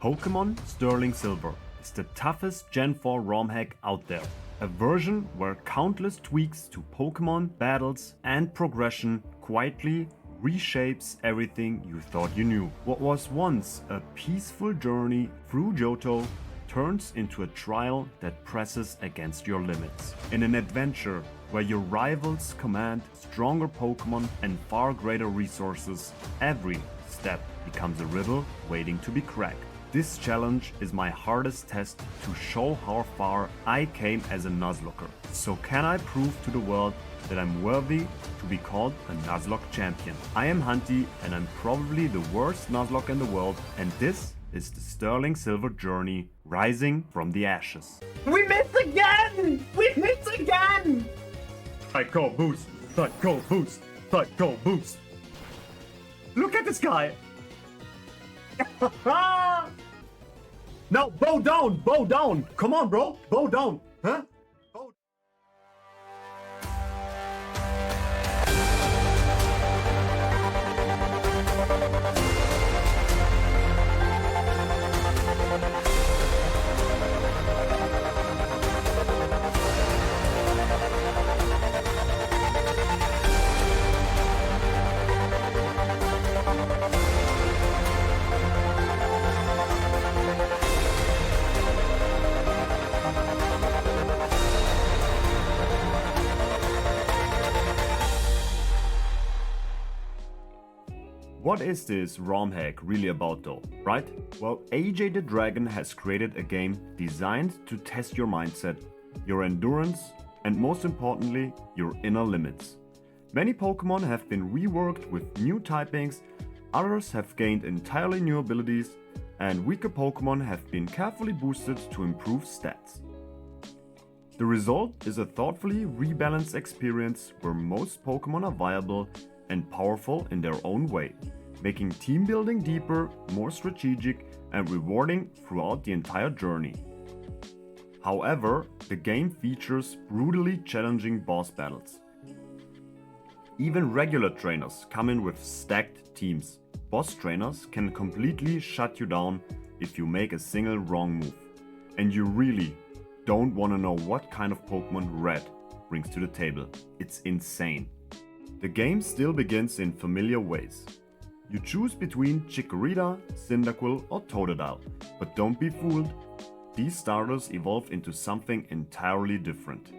Pokemon Sterling Silver is the toughest Gen 4 Rom-Hack out there. A version where countless tweaks to Pokemon, battles and progression quietly reshapes everything you thought you knew. What was once a peaceful journey through Johto turns into a trial that presses against your limits. In an adventure where your rivals command stronger Pokemon and far greater resources, every step becomes a riddle waiting to be cracked. This challenge is my hardest test to show how far I came as a Nuzlocke. So can I prove to the world that I'm worthy to be called a Nuzlocke champion? I am Hunty and I'm probably the worst Nuzlocke in the world, and this is the Sterling Silver journey rising from the ashes. We missed again! We missed again! Psycho boost! Psycho boost! Psycho boost! Look at this guy! No, bow down! Bow down! Come on, bro! Bow down! Huh? What is this Rom-Hack really about though, right? Well, AJ the Dragon has created a game designed to test your mindset, your endurance, and most importantly, your inner limits. Many Pokemon have been reworked with new typings, others have gained entirely new abilities, and weaker Pokemon have been carefully boosted to improve stats. The result is a thoughtfully rebalanced experience where most Pokemon are viable and powerful in their own way, making team building deeper, more strategic and rewarding throughout the entire journey. However, the game features brutally challenging boss battles. Even regular trainers come in with stacked teams. Boss trainers can completely shut you down if you make a single wrong move. And you really don't want to know what kind of Pokemon Red brings to the table. It's insane. The game still begins in familiar ways. You choose between Chikorita, Cyndaquil or Totodile, but don't be fooled, these starters evolve into something entirely different.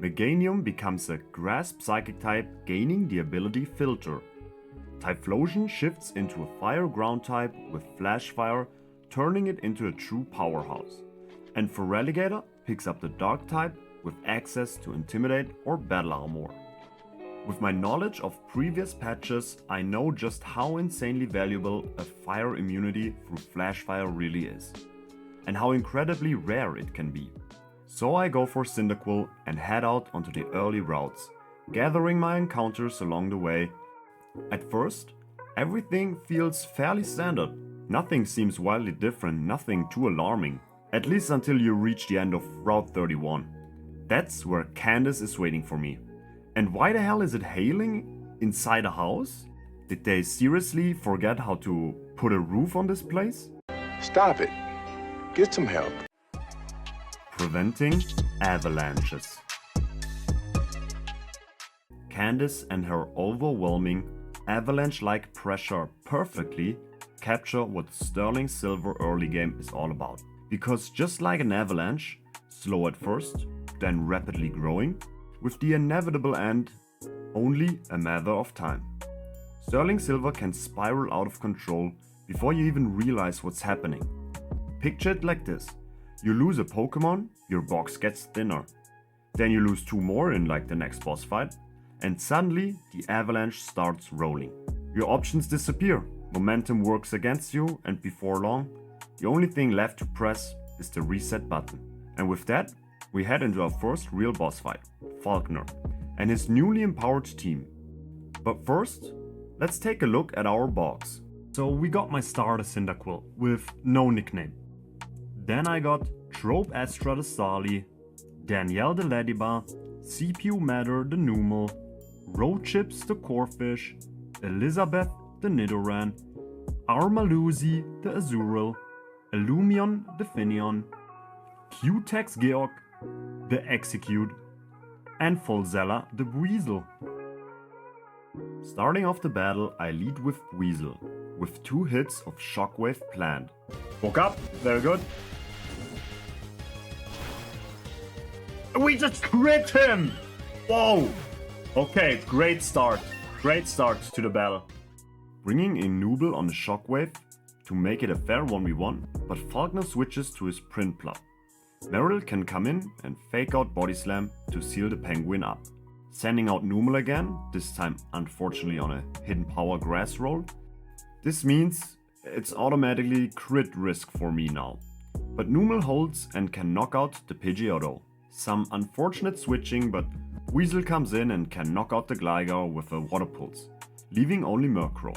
Meganium becomes a Grasp Psychic type, gaining the ability Filter. Typhlosion shifts into a Fire Ground type with Flash Fire, turning it into a true powerhouse. And Feraligatr picks up the Dark type with access to Intimidate or Battle Armor. With my knowledge of previous patches, I know just how insanely valuable a fire immunity through Flash Fire really is, and how incredibly rare it can be. So I go for Cyndaquil and head out onto the early routes, gathering my encounters along the way. At first, everything feels fairly standard. Nothing seems wildly different, nothing too alarming, at least until you reach the end of Route 31. That's where Candace is waiting for me. And why the hell is it hailing inside a house? Did they seriously forget how to put a roof on this place? Stop it. Get some help. Preventing avalanches. Candace and her overwhelming avalanche-like pressure perfectly capture what Sterling Silver early game is all about. Because just like an avalanche, slow at first, then rapidly growing, with the inevitable end only a matter of time. Sterling Silver can spiral out of control before you even realize what's happening. Picture it like this: you lose a Pokemon, your box gets thinner. Then you lose two more in like the next boss fight, and suddenly the avalanche starts rolling. Your options disappear, momentum works against you, and before long, the only thing left to press is the reset button. And with that, we head into our first real boss fight, Falkner, and his newly empowered team. But first, let's take a look at our box. So we got my starter Cyndaquil with no nickname. Then I got Trope Astra the Starly, Danielle the Ladybar, CPU Matter the Numel, Roadchips the Corfish, Elizabeth the Nidoran, Armaloozy the Azurill, Illumion the Finion, Q-Tex Georg, the Execute, and Folzella the Weasel. Starting off the battle, I lead with Weasel, with 2 hits of Shockwave planned. Woke up, very good. We just crit him! Whoa! Okay, great start. Great start to the battle. Bringing in Nooble on the Shockwave to make it a fair 1v1, but Falkner switches to his print plot. Meryl can come in and fake out Body Slam to seal the Penguin up. Sending out Nooble again, this time unfortunately on a hidden power grass roll. This means it's automatically crit risk for me now. But Nooble holds and can knock out the Pidgeotto. Some unfortunate switching, but Weasel comes in and can knock out the Gligar with a Water Pulse, leaving only Murkrow.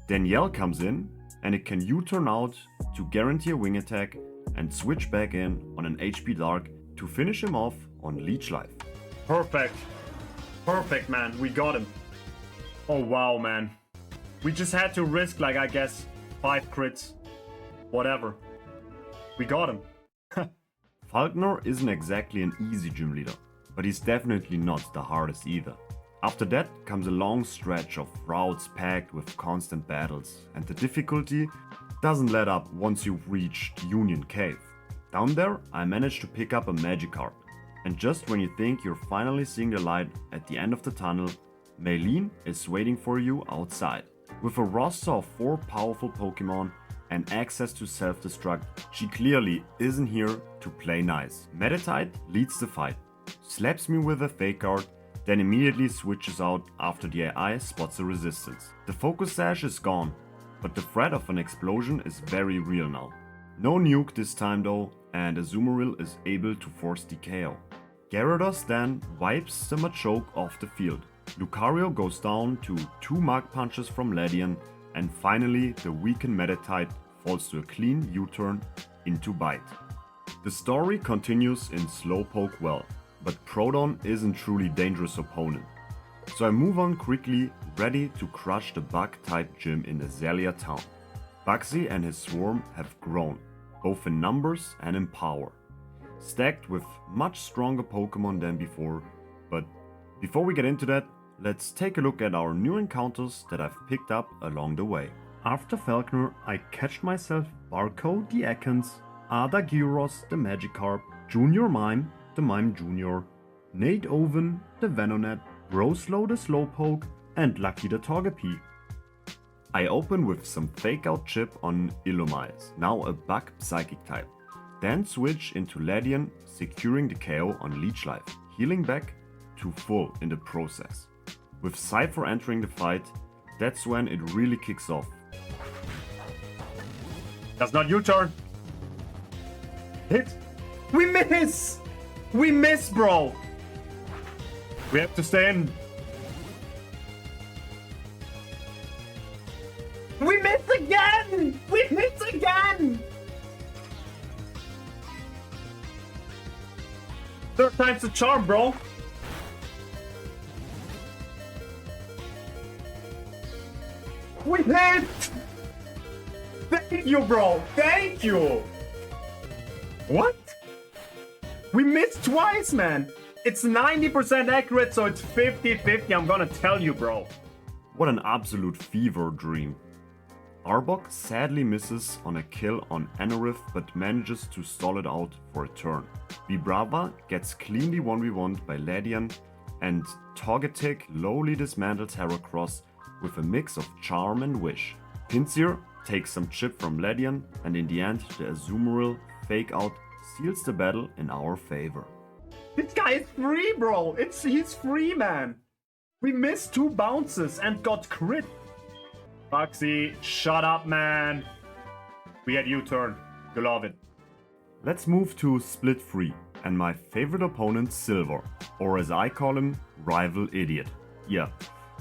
Danielle comes in and it can U-turn out to guarantee a wing attack and switch back in on an HP Dark to finish him off on Leech Life. Perfect. Perfect, man. We got him. Oh wow, man. We just had to risk, like, I guess 5 crits. Whatever. We got him. Falkner isn't exactly an easy gym leader, but he's definitely not the hardest either. After that comes a long stretch of routes packed with constant battles, and the difficulty doesn't let up once you've reached Union Cave. Down there, I managed to pick up a Magikarp, and just when you think you're finally seeing the light at the end of the tunnel, Maylene is waiting for you outside. With a roster of 4 powerful Pokemon and access to self-destruct, she clearly isn't here to play nice. Meditite leads the fight, slaps me with a Fake Out, then immediately switches out after the AI spots a resistance. The Focus Sash is gone, but the threat of an explosion is very real now. No nuke this time though, and Azumarill is able to force the KO. Gyarados then wipes the Machoke off the field. Lucario goes down to 2 Mach Punches from Ledian, and finally the weakened Meditite falls to a clean U-turn into Bite. The story continues in Slowpoke well, but Proton isn't truly dangerous opponent. So I move on quickly, ready to crush the Bug-type gym in Azalea Town. Bugsy and his swarm have grown, both in numbers and in power, stacked with much stronger Pokemon than before, but before we get into that, let's take a look at our new encounters that I've picked up along the way. After Falkner, I catched myself Barco the Ekans, Ada Gyros the Magikarp, Junior Mime the Mime Junior, Nate Oven the Venonat, Roslow the Slowpoke, and Lucky the Togepi. I open with some Fake Out chip on Illumise, now a Bug Psychic type, then switch into Ledian, securing the KO on Leech Life, healing back to full in the process. With Cypher entering the fight, that's when it really kicks off. That's not U-turn! Hit! We miss! We miss, bro! We have to stay in. We miss again! We miss again! 3rd time's the charm, bro! We hit! Thank you, bro! Thank you! What? We missed twice, man! It's 90% accurate, so it's 50-50, I'm gonna tell you, bro. What an absolute fever dream. Arbok sadly misses on a kill on Anorith but manages to stall it out for a turn. Vibrava gets cleanly 1v1'd by Ledian, and Togetic lowly dismantles Heracross with a mix of Charm and Wish. Pinsir takes some chip from Ledian, and in the end the Azumarill Fake Out seals the battle in our favor. This guy is free, bro! He's free, man! We missed 2 bounces and got crit! Bugsy, shut up, man! We had U-turn. You love it. Let's move to Split 3, and my favorite opponent Silver, or as I call him, Rival Idiot. Yeah,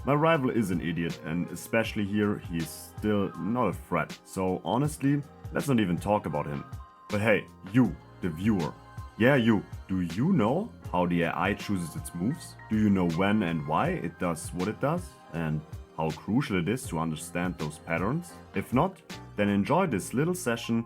my rival is an idiot, and especially here, he's still not a threat, so honestly, let's not even talk about him. But hey, you, the viewer. Yeah, you. Do you know how the AI chooses its moves? Do you know when and why it does what it does? And how crucial it is to understand those patterns? If not, then enjoy this little session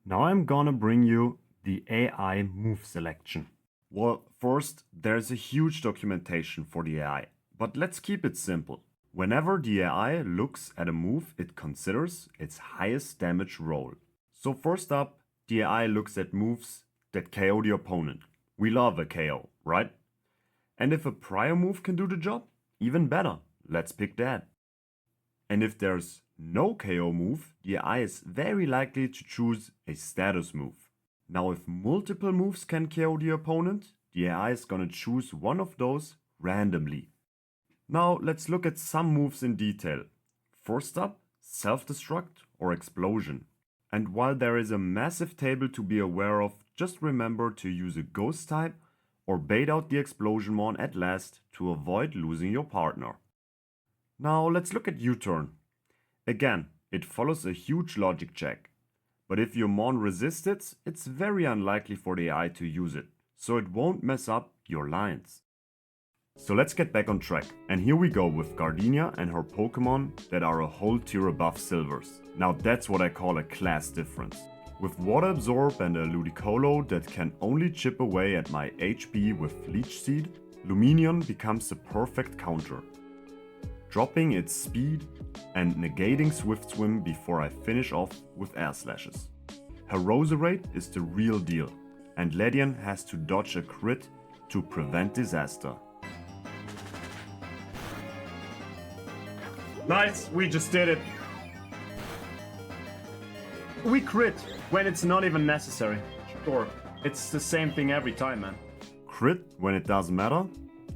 Now I'm gonna bring you the AI move selection. Well, first, there's a huge documentation for the AI, but let's keep it simple. Whenever the AI looks at a move, it considers its highest damage roll. So first up, the AI looks at moves that KO the opponent. We love a KO, right? And if a prior move can do the job, even better, let's pick that. And if there's no KO move, the AI is very likely to choose a status move. Now if multiple moves can KO the opponent, the AI is gonna choose one of those randomly. Now let's look at some moves in detail. First up, self-destruct or explosion. And while there is a massive table to be aware of, just remember to use a ghost type or bait out the explosion mon at last to avoid losing your partner. Now let's look at U-turn. Again, it follows a huge logic check. But if your mon resists it, it's very unlikely for the AI to use it, so it won't mess up your lines. So let's get back on track, and here we go with Gardinia and her Pokemon that are a whole tier above Silvers. Now that's what I call a class difference. With Water Absorb and a Ludicolo that can only chip away at my HP with Leech Seed, Luminion becomes a perfect counter, dropping its speed and negating Swift Swim before I finish off with Air Slashes. Her Roserade is the real deal, and Ledian has to dodge a crit to prevent disaster. Nice, we just did it. We crit when it's not even necessary. Sure, it's the same thing every time, man. Crit when it doesn't matter?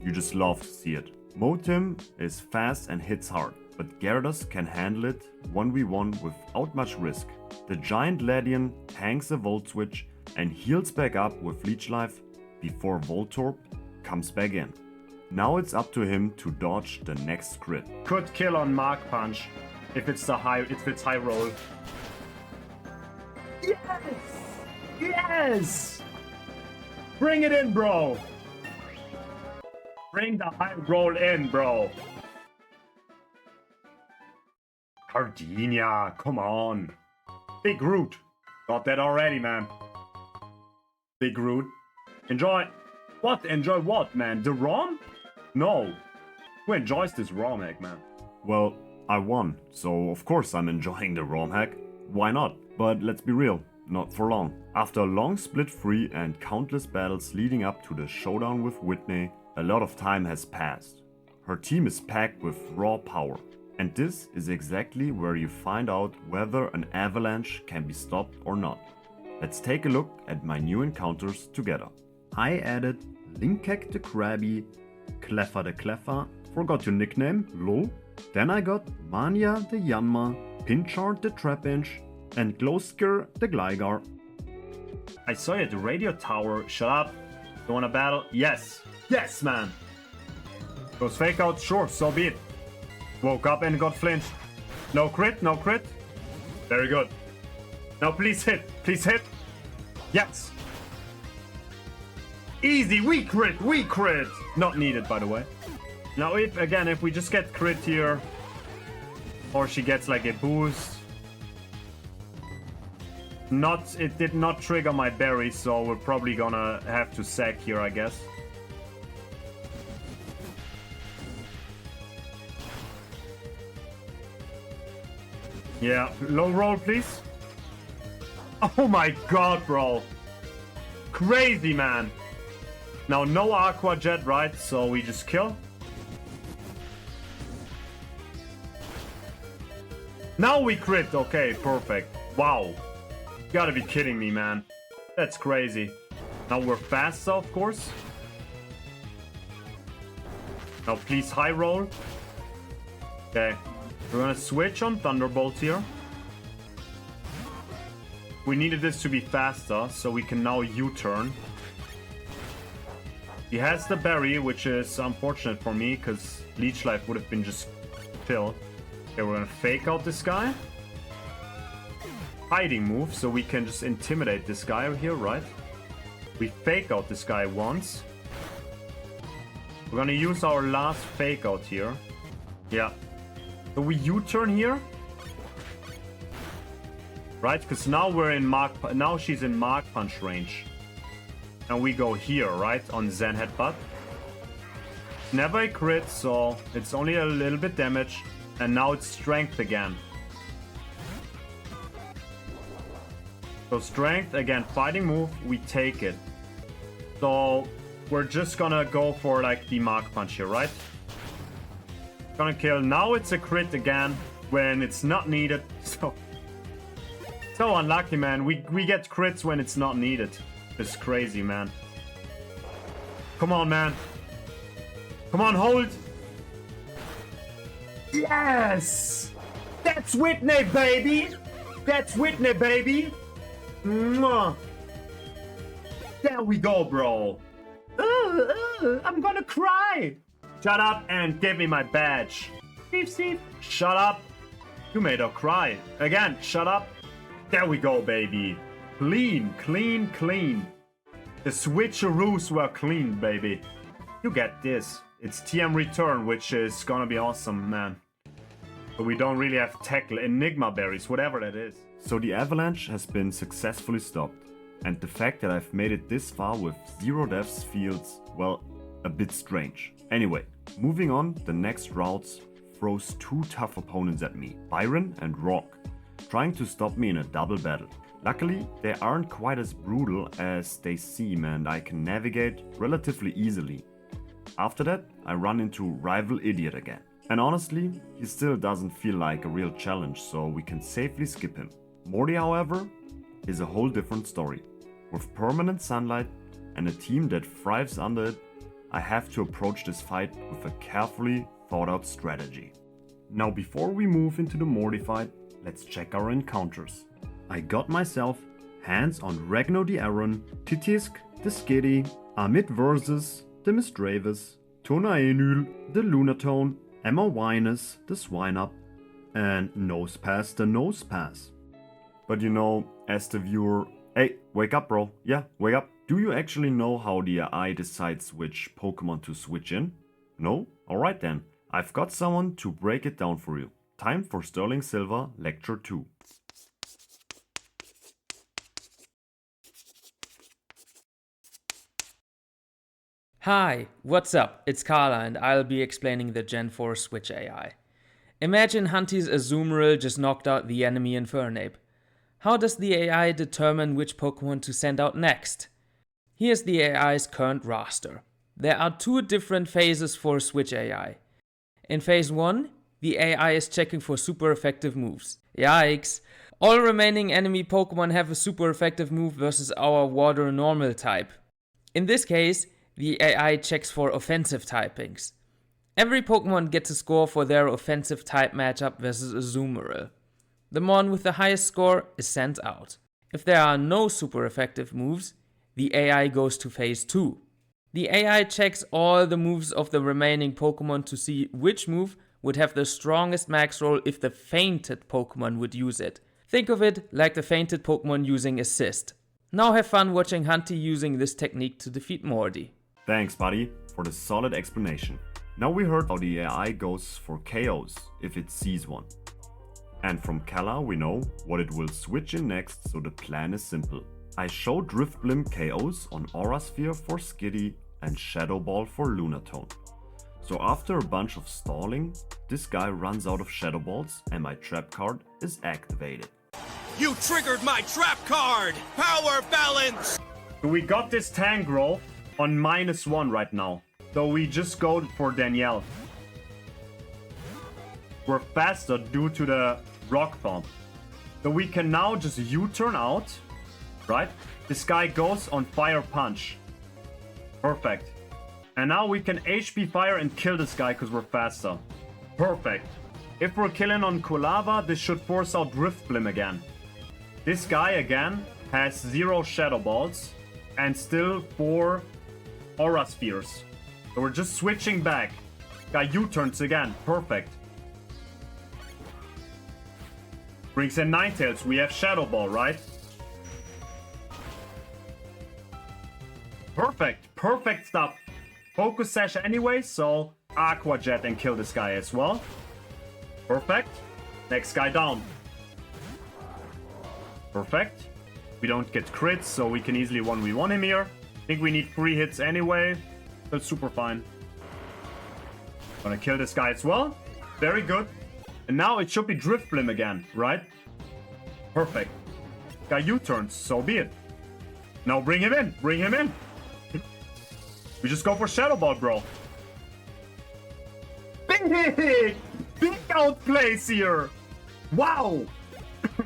You just love to see it. Motim is fast and hits hard, but Gyarados can handle it 1v1 without much risk. The giant Ledian tanks a Volt Switch and heals back up with Leech Life before Voltorb comes back in. Now it's up to him to dodge the next crit. Could kill on Mark Punch if it's high roll. Yes! Yes! Bring it in, bro! Bring the high roll in, bro! Gardinia, come on! Big Root! Got that already, man. Big Root. Enjoy! What? Enjoy what, man? The ROM? No. Who enjoys this Rom-Hack, man? Well, I won, so of course I'm enjoying the Rom-Hack. Why not? But let's be real, not for long. After a long split free and countless battles leading up to the showdown with Whitney, a lot of time has passed. Her team is packed with raw power. And this is exactly where you find out whether an avalanche can be stopped or not. Let's take a look at my new encounters together. I added Linkek the Krabby, Cleffer the Cleffer, forgot your nickname, lol. Then I got Mania the Yanma, Pinchard the Trapinch, and Glowsker the Gligar. I saw you at the radio tower. Shut up. You wanna battle? Yes. Yes, man. Those fake outs, sure, so be it. Woke up and got flinched. No crit, no crit. Very good. Now please hit. Please hit. Yes. Easy, we crit, we crit. Not needed, by the way. Now if we just get crit here, or she gets like a boost. It did not trigger my berry, so we're probably gonna have to sack here, I guess. Yeah, low roll, please. Oh my god, bro. Crazy, man. Now, no Aqua Jet, right? So we just kill. Now we crit. Okay, perfect. Wow. You gotta be kidding me, man. That's crazy. Now we're faster, of course. Now, please high roll. Okay. We're gonna switch on Thunderbolt here. We needed this to be faster, so we can now U-turn. He has the berry, which is unfortunate for me, because Leech Life would have been just chill. Okay, we're gonna fake out this guy. Hiding move, so we can just intimidate this guy here, right? We fake out this guy once. We're gonna use our last fake out here. Yeah. So we U-turn here. right? Because now we're in now she's in Mark Punch range. And we go here, right? On Zen Headbutt. Never a crit, so it's only a little bit damage. And now it's Strength again. So Strength, again, fighting move, we take it. So we're just gonna go for like the Mark Punch here, right? Gonna kill. Now it's a crit again when it's not needed. So unlucky, man. We get crits when it's not needed. It's crazy, man. Come on, man. Come on, hold. Yes! That's Whitney, baby! That's Whitney, baby! Mwah. There we go, bro. I'm gonna cry. Shut up and give me my badge. Steve. Shut up. You made her cry. Again, shut up. There we go, baby. Clean. The switcheroos were clean, baby. You get this. It's TM return, which is gonna be awesome, man. But we don't really have tackle, enigma berries, whatever that is. So the avalanche has been successfully stopped. And the fact that I've made it this far with 0 deaths feels, well, a bit strange. Anyway, moving on, the next routes throws 2 tough opponents at me, Byron and Rock, trying to stop me in a double battle. Luckily, they aren't quite as brutal as they seem and I can navigate relatively easily. After that, I run into Rival Idiot again. And honestly, he still doesn't feel like a real challenge, so we can safely skip him. Morty, however, is a whole different story. With permanent sunlight and a team that thrives under it, I have to approach this fight with a carefully thought out strategy. Now before we move into the Morty fight, let's check our encounters. I got myself hands on Ragno the Aaron, Titisk the Skitty, Amit versus the Mistravis, Tonaenul the Lunatone, Emma Winus the Swineup, and Nosepass the Nosepass. But you know, as the viewer, hey, wake up bro, yeah, wake up. Do you actually know how the AI decides which Pokemon to switch in? No? Alright then, I've got someone to break it down for you. Time for Sterling Silver Lecture 2. Hi, what's up? It's Carla and I'll be explaining the Gen 4 Switch AI. Imagine Hunty's Azumarill just knocked out the enemy Infernape. How does the AI determine which Pokemon to send out next? Here's the AI's current roster. There are 2 different phases for Switch AI. In phase 1, the AI is checking for super effective moves. Yikes! All remaining enemy Pokemon have a super effective move versus our Water Normal type. In this case, the AI checks for offensive typings. Every Pokemon gets a score for their offensive type matchup versus Azumarill. The mon with the highest score is sent out. If there are no super effective moves, the AI goes to phase 2. The AI checks all the moves of the remaining Pokemon to see which move would have the strongest max roll if the fainted Pokemon would use it. Think of it like the fainted Pokemon using Assist. Now have fun watching Hunty using this technique to defeat Morty. Thanks buddy for the solid explanation. Now we heard how the AI goes for KOs if it sees one. And from Kala we know what it will switch in next, so the plan is simple. I show Drifblim KOs on Aura Sphere for Skitty and Shadow Ball for Lunatone. So after a bunch of stalling, this guy runs out of Shadow Balls and my trap card is activated. You triggered my trap card! Power balance! We got this Tangrowth on -1 right now. So we just go for Danielle. We're faster due to the Rock Tomb. So we can now just U-turn out, right? This guy goes on Fire Punch. Perfect. And now we can HP Fire and kill this guy because we're faster. Perfect. If we're killing on Kulava, this should force out Drifblim again. This guy again has 0 Shadow Balls and still 4 Aura Spheres. So we're just switching back. Guy U-turns again. Perfect. Brings in Ninetales. We have Shadow Ball, right? Perfect. Perfect stuff. Focus Sash anyway, so Aqua Jet and kill this guy as well. Perfect. Next guy down. Perfect. We don't get crits, so we can easily 1v1 him here. I think we need 3 hits anyway. That's super fine. Gonna kill this guy as well. Very good. And now it should be Driftblim again, right? Perfect. Guy U-turns, so be it. Now bring him in. Bring him in. We just go for Shadow Ball, bro. Big outplays here. Wow.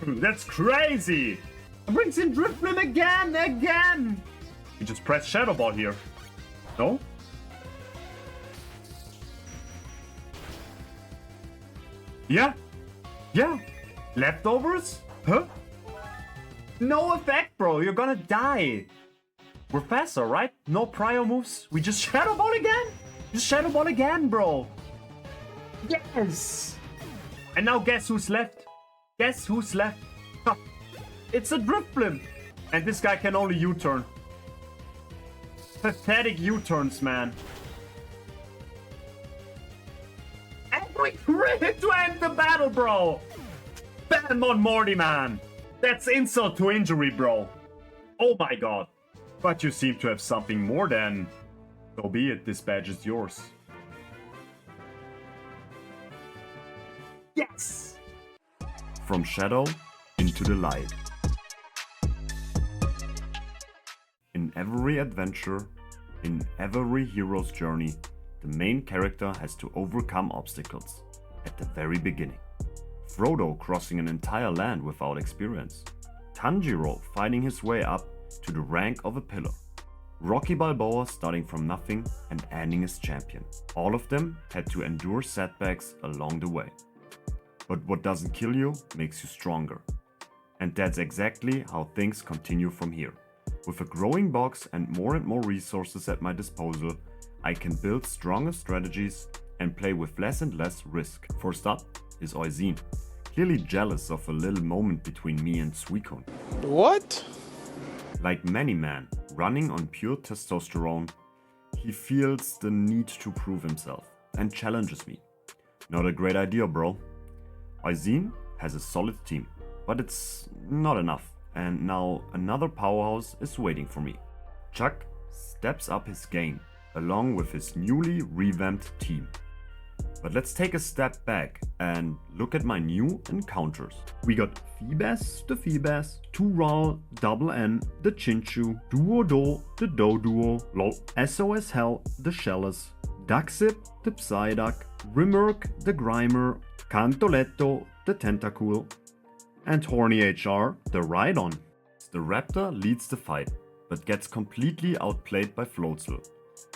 That's crazy. Brings in Driftblim again. We just press Shadow Ball here. No? Yeah. Leftovers? Huh? No effect, bro. You're gonna die. We're faster, right? No prior moves. We just Shadow Ball again? Just Shadow Ball again, bro. Yes. And now guess who's left? Guess who's left? Huh. It's a Driftblim. And this guy can only U-turn. Pathetic U-turns, man. And we crit to end the battle, bro. Bam on Morty, man. That's insult to injury, bro. Oh my god. But you seem to have something more than... So be it, this badge is yours. Yes! From shadow into the light. In every adventure, in every hero's journey, the main character has to overcome obstacles at the very beginning. Frodo crossing an entire land without experience. Tanjiro fighting his way up to the rank of a pillar. Rocky Balboa starting from nothing and ending as champion. All of them had to endure setbacks along the way. But what doesn't kill you makes you stronger. And that's exactly how things continue from here. With a growing box and more resources at my disposal, I can build stronger strategies and play with less and less risk. First up is Oisin, clearly jealous of a little moment between me and Suicune. What? Like many men running on pure testosterone, he feels the need to prove himself and challenges me. Not a great idea, bro. Oisin has a solid team, but it's not enough, and now another powerhouse is waiting for me. Chuck steps up his game along with his newly revamped team. But let's take a step back and look at my new encounters. We got Feebas, the Feebas, Tural, Double N, the Chinchu, Duodo, the Doduo, lol, SOS Hell, the Shellas, Duxip, the Psyduck, Rimurk, the Grimer, Cantoletto, the Tentacool, and Horny HR, the Rhydon. The Raptor leads the fight, but gets completely outplayed by Floatzel,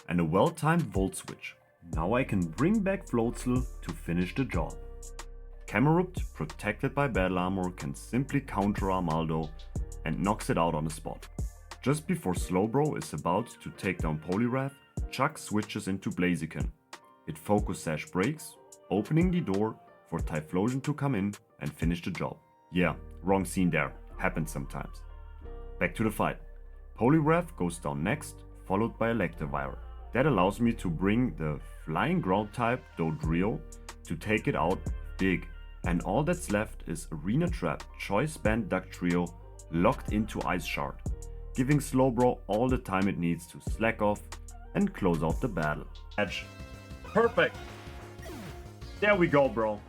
and a well-timed Volt Switch. Now I can bring back Floatzel to finish the job. Camerupt, protected by battle armor, can simply counter Armaldo and knocks it out on the spot. Just before Slowbro is about to take down Poliwrath, Chuck switches into Blaziken. It Focus Sash breaks, opening the door for Typhlosion to come in and finish the job. Yeah, wrong scene there, happens sometimes. Back to the fight. Poliwrath goes down next, followed by Electivire. That allows me to bring the Flying Ground type Dodrio to take it out big, and all that's left is Arena Trap Choice Band Dugtrio locked into Ice Shard, giving Slowbro all the time it needs to slack off and close out the battle. Edge. Perfect. There we go, bro.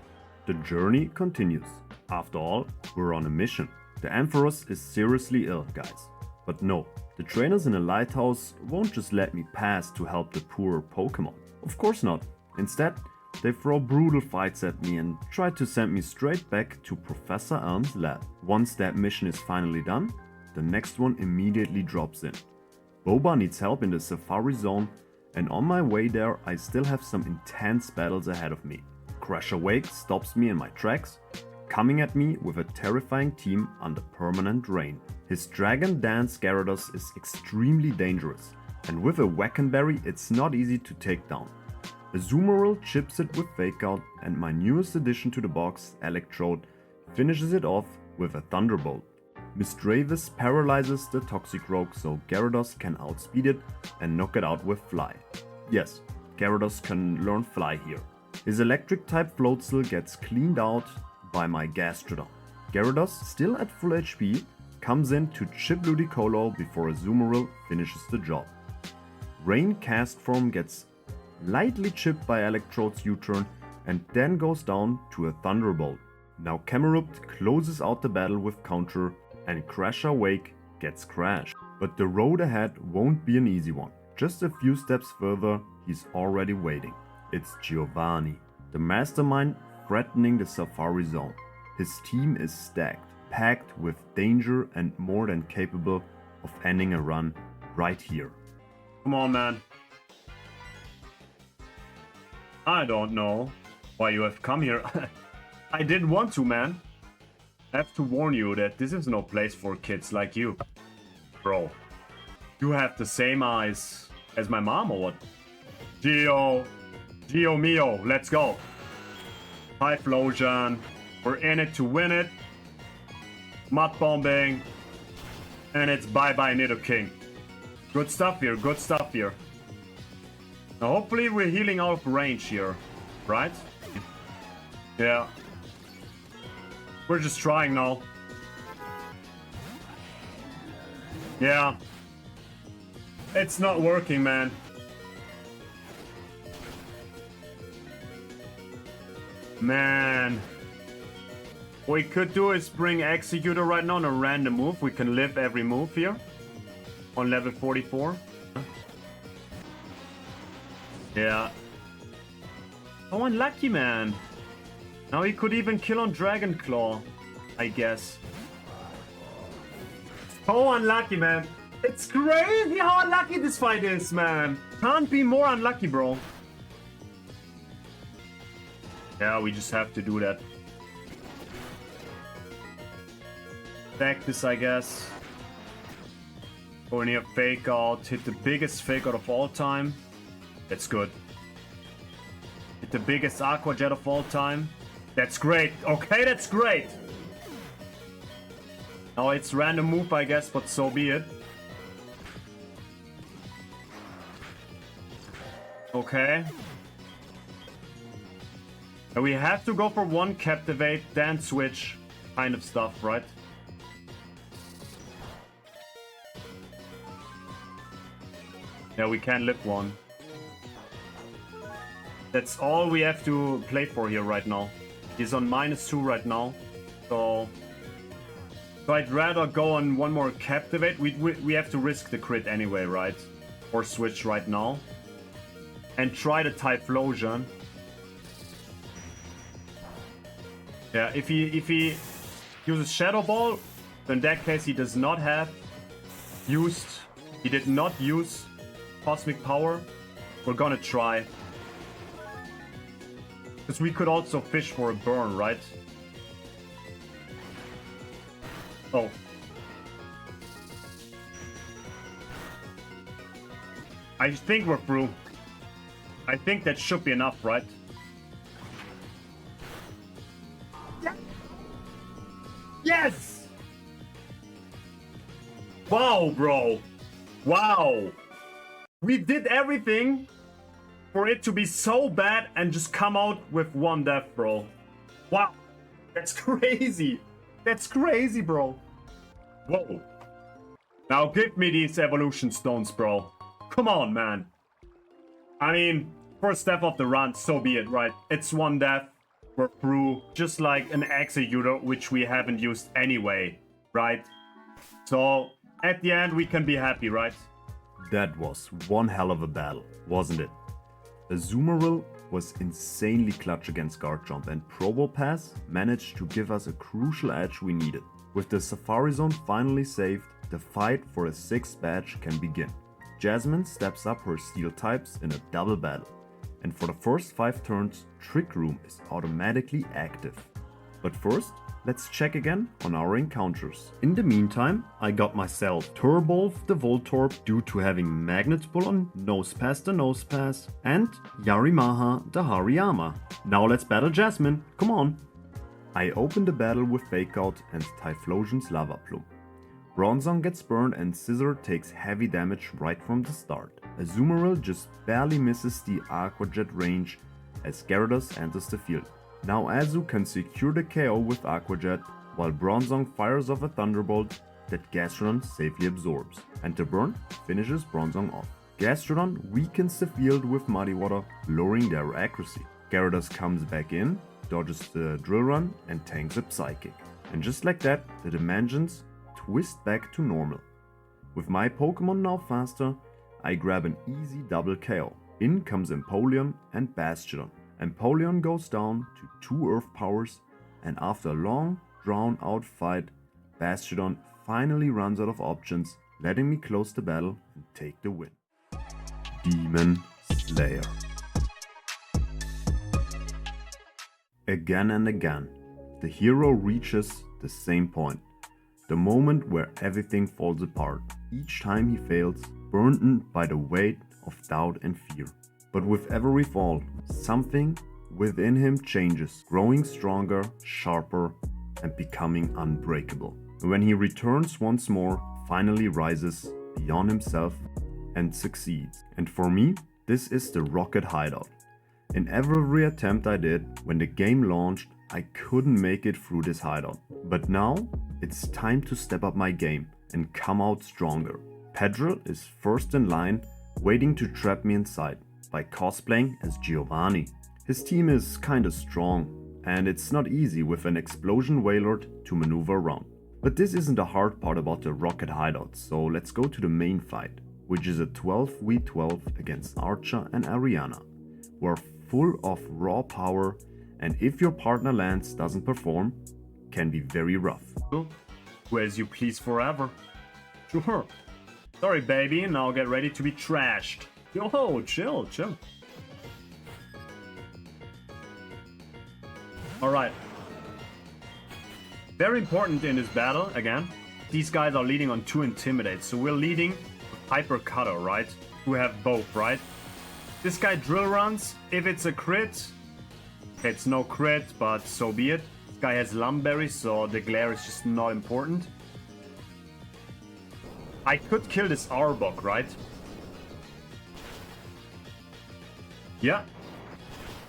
The journey continues. After all, we're on a mission. The Ampharos is seriously ill, guys. But no, the trainers in a lighthouse won't just let me pass to help the poor Pokemon. Of course not. Instead, they throw brutal fights at me and try to send me straight back to Professor Elm's lab. Once that mission is finally done, the next one immediately drops in. Boba needs help in the Safari Zone, and on my way there I still have some intense battles ahead of me. Crash Awake stops me in my tracks, coming at me with a terrifying team under permanent rain. His Dragon Dance Gyarados is extremely dangerous, and with a Wackenberry it's not easy to take down. Azumarill chips it with Fake Out, and my newest addition to the box, Electrode, finishes it off with a Thunderbolt. Misdreavus paralyzes the Toxicroak so Gyarados can outspeed it and knock it out with Fly. Yes, Gyarados can learn Fly here. His electric type Floatzel gets cleaned out by my Gastrodon. Gyarados, still at full HP, comes in to chip Ludicolo before Azumarill finishes the job. Rain Cast Form gets lightly chipped by Electrode's U-turn and then goes down to a Thunderbolt. Now Camerupt closes out the battle with counter and Crasher Wake gets crashed. But the road ahead won't be an easy one. Just a few steps further, he's already waiting. It's Giovanni, the mastermind threatening the Safari Zone. His team is stacked, packed with danger and more than capable of ending a run right here. Come on, man. I don't know why you have come here. I didn't want to, man. I have to warn you that this is no place for kids like you. Bro, you have the same eyes as my mom or what? Gio mio, let's go. Typhlosion, we're in it to win it. Mud bombing, and it's bye-bye Nidoking. Good stuff here, good stuff here. Now hopefully we're healing out of range here, right? Yeah. We're just trying now. Yeah. It's not working, man. Man. What we could do is bring Executor right now on a random move. We can live every move here. On level 44. Yeah. Oh, unlucky, man. Now he could even kill on Dragon Claw, I guess. So unlucky, man. It's crazy how unlucky this fight is, man. Can't be more unlucky, bro. Yeah, we just have to do that. Back this, I guess. Go near fake out. Hit the biggest fake out of all time. That's good. Hit the biggest Aqua Jet of all time. That's great. Okay, that's great. Now it's random move, I guess, but so be it. Okay. And we have to go for one Captivate, then switch kind of stuff, right? Yeah, we can live one. That's all we have to play for here right now. He's on -2 right now. So I'd rather go on one more Captivate. We have to risk the crit anyway, right? Or switch right now. And try the Typhlosion. Yeah, if he uses Shadow Ball, then in that case he does not have used. He did not use Cosmic Power. We're gonna try. Because we could also fish for a burn, right? Oh. I think we're through. I think that should be enough, right? Yeah. Yes! Wow, bro. Wow. We did everything for it to be so bad and just come out with one death, bro. Wow. That's crazy. That's crazy, bro. Whoa. Now give me these evolution stones, bro. Come on, man. I mean, first death of the run, so be it, right? It's one death. We're through. Just like an Executor, which we haven't used anyway, right? So, at the end, we can be happy, right? That was one hell of a battle, wasn't it? Azumarill was insanely clutch against Guard Jump, and Probopass managed to give us a crucial edge we needed. With the Safari Zone finally saved, the fight for a 6th badge can begin. Jasmine steps up her Steel types in a double battle, and for the first 5 turns, Trick Room is automatically active. But first, let's check again on our encounters. In the meantime, I got myself Turbolv the Voltorb due to having Magnet Pull on Nosepass the Nosepass and Yarimaha the Hariyama. Now let's battle Jasmine, come on! I open the battle with Fake Out and Typhlosion's Lava Plume. Bronzong gets burned and Scissor takes heavy damage right from the start. Azumarill just barely misses the Aqua Jet range as Gyarados enters the field. Now Azu can secure the KO with Aqua Jet, while Bronzong fires off a thunderbolt that Gastrodon safely absorbs, and the burn finishes Bronzong off. Gastrodon weakens the field with Muddy Water, lowering their accuracy. Gyarados comes back in, dodges the Drill Run, and tanks a Psychic. And just like that, the dimensions twist back to normal. With my Pokemon now faster, I grab an easy double KO. In comes Empoleon and Bastiodon. Empoleon goes down to 2 Earth powers, and after a long, drawn-out fight, Bastiodon finally runs out of options, letting me close the battle and take the win. Demon Slayer. Again and again, the hero reaches the same point. The moment where everything falls apart. Each time he fails, burdened by the weight of doubt and fear. But with every fall, something within him changes, growing stronger, sharper, and becoming unbreakable. When he returns once more, finally rises beyond himself and succeeds. And for me, this is the Rocket Hideout. In every attempt I did, when the game launched, I couldn't make it through this hideout. But now, it's time to step up my game and come out stronger. Pedril is first in line, waiting to trap me inside, by cosplaying as Giovanni. His team is kinda strong, and it's not easy with an Explosion Wailord to maneuver around. But this isn't the hard part about the Rocket Hideout, so let's go to the main fight, which is a 12v12 against Archer and Ariana. We're full of raw power, and if your partner Lance doesn't perform, can be very rough. Do as you please forever. Sure. Sorry baby, now get ready to be trashed. Yo, chill. Alright. Very important in this battle, again. These guys are leading on 2 Intimidate, so we're leading with Hyper Cutter, right? We have both, right? This guy drill runs. If it's a crit, it's no crit, but so be it. This guy has Lumberry, so the glare is just not important. I could kill this Arbok, right? Yeah.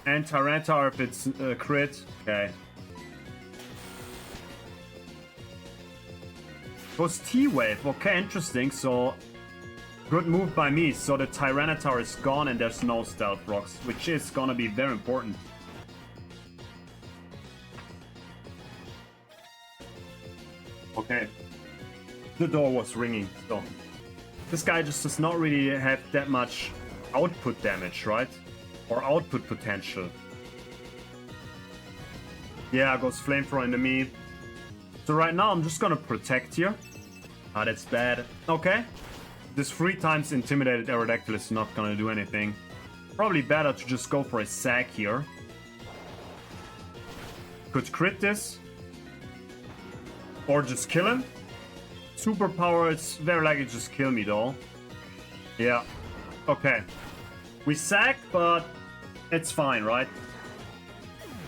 And Tyranitar if it's a crit. Okay. Goes T-Wave. Okay, interesting. So, good move by me. So the Tyranitar is gone and there's no Stealth Rocks, which is gonna be very important. Okay. The door was ringing, so... This guy just does not really have that much output damage, right? Or output potential. Yeah, goes Flamethrower into me. So right now I'm just gonna protect here. Ah, that's bad. Okay. This 3 times Intimidated Aerodactyl is not gonna do anything. Probably better to just go for a sack here. Could crit this. Or just kill him. Superpower, it's very likely to just kill me though. Yeah. Okay. We sack, but it's fine, right?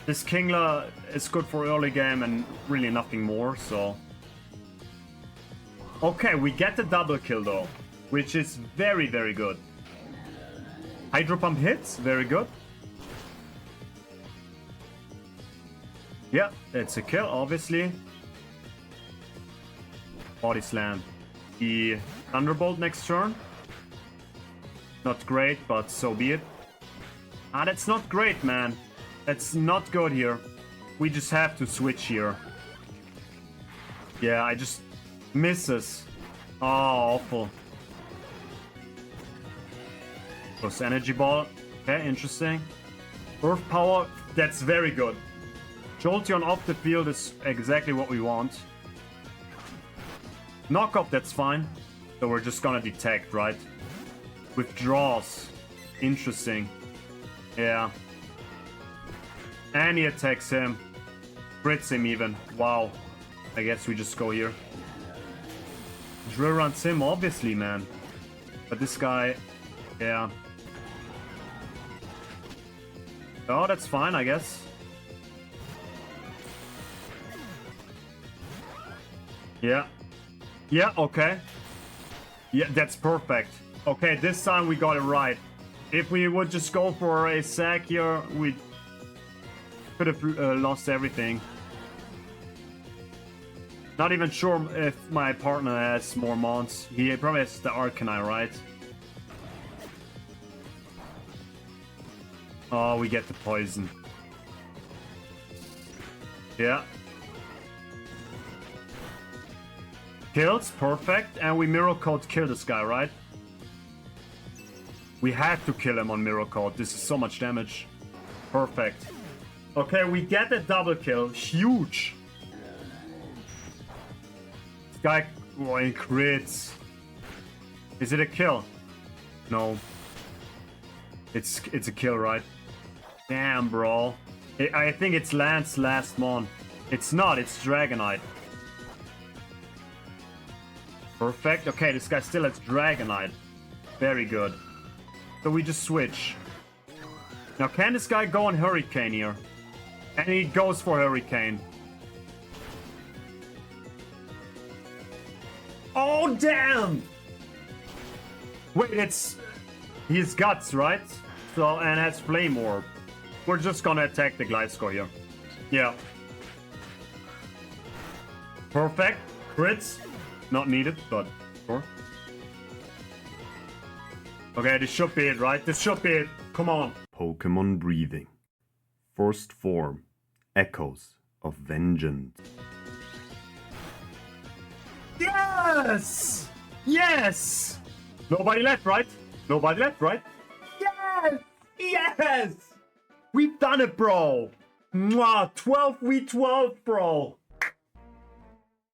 This Kingler is good for early game and really nothing more, so... Okay, we get the double kill though, which is very, very good. Hydro Pump hits, very good. Yeah, it's a kill, obviously. Body Slam. The Thunderbolt next turn. Not great, but so be it. Ah, that's not great, man. That's not good here. We just have to switch here. Yeah, I just... misses. Oh, awful. Goes Energy Ball. Okay, interesting. Earth Power, that's very good. Jolteon off the field is exactly what we want. Knock Off, that's fine. So we're just gonna detect, right? Withdraws. Interesting. Yeah. And he attacks him. Crits him even. Wow. I guess we just go here. Drill runs him, obviously, man. But this guy... yeah. Oh, that's fine, I guess. Yeah. Yeah, okay. Yeah, that's perfect. Okay, this time we got it right. If we would just go for a sack here, we could have lost everything. Not even sure if my partner has more mons. He probably has the Arcanine, right? Oh, we get the poison. Yeah. Kills, perfect. And we Mirror Code kill this guy, right? We had to kill him on Mirror Code. This is so much damage. Perfect. Okay, we get a double kill. Huge. This guy, oh, he crits. Is it a kill? No. It's a kill, right? Damn, bro. I think it's Lance's last mon. It's not, it's Dragonite. Perfect. Okay, this guy still has Dragonite. Very good. So we just switch. Now, can this guy go on Hurricane here? And he goes for Hurricane. Oh, damn! Wait, it's... He's Guts, right? So, and has Flame Orb. We're just gonna attack the Gliscor here. Yeah. Perfect. Crits. Not needed, but sure. Okay, this should be it, right? This should be it. Come on. Pokemon breathing. First form. Echoes of Vengeance. Yes! Yes! Nobody left, right? Nobody left, right? Yes! Yes! We've done it, bro! Mwah! 12v12, bro!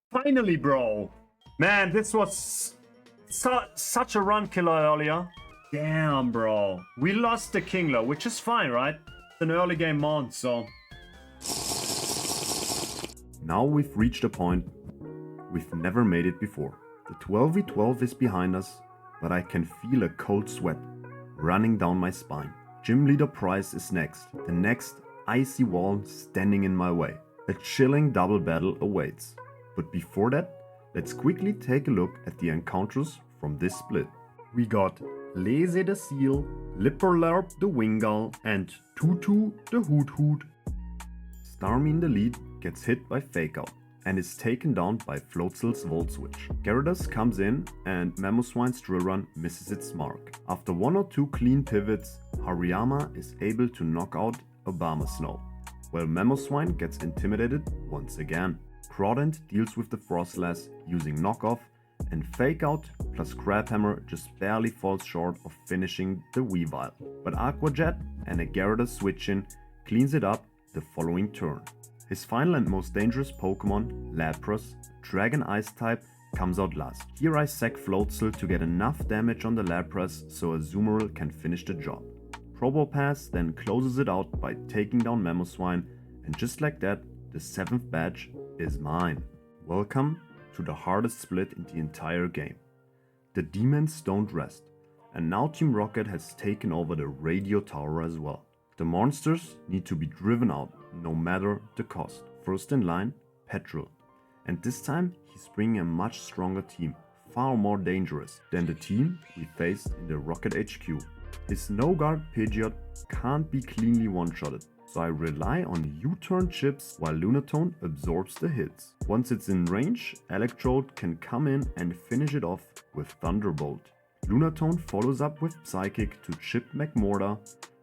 Finally, bro! Man, this was such a run killer earlier. Damn, bro. We lost the Kingler, which is fine, right? It's an early game mon, so... Now we've reached a point we've never made it before. The 12v12 is behind us, but I can feel a cold sweat running down my spine. Gym Leader Pryce is next, the next icy wall standing in my way. A chilling double battle awaits. But before that, let's quickly take a look at the encounters from this split. We got Lazy the Seal, Lipperlarp the Wingull, and Tutu the Hoot Hoot. Starmie in the lead gets hit by Fake Out and is taken down by Floatzel's Volt Switch. Gyarados comes in and Mamoswine's Drill Run misses its mark. After one or two clean pivots, Hariyama is able to knock out Obama Snow, while Mamoswine gets intimidated once again. Couldnt deals with the Frostlass using Knockoff, and Fake Out plus Crabhammer just barely falls short of finishing the Weavile. But Aqua Jet and a Gyarados switch-in cleans it up the following turn. His final and most dangerous Pokemon, Lapras, Dragon Ice type, comes out last. Here I sack Floatzel to get enough damage on the Lapras so Azumarill can finish the job. Probopass then closes it out by taking down Mamoswine, and just like that, the 7th badge is mine. Welcome to the hardest split in the entire game. The demons don't rest, and now Team Rocket has taken over the radio tower as well. The monsters need to be driven out, no matter the cost. First in line, Petrol. And this time, he's bringing a much stronger team, far more dangerous than the team we faced in the Rocket HQ. His no-guard Pidgeot can't be cleanly one-shotted, so I rely on U-turn chips while Lunatone absorbs the hits. Once it's in range, Electrode can come in and finish it off with Thunderbolt. Lunatone follows up with Psychic to chip Magmortar,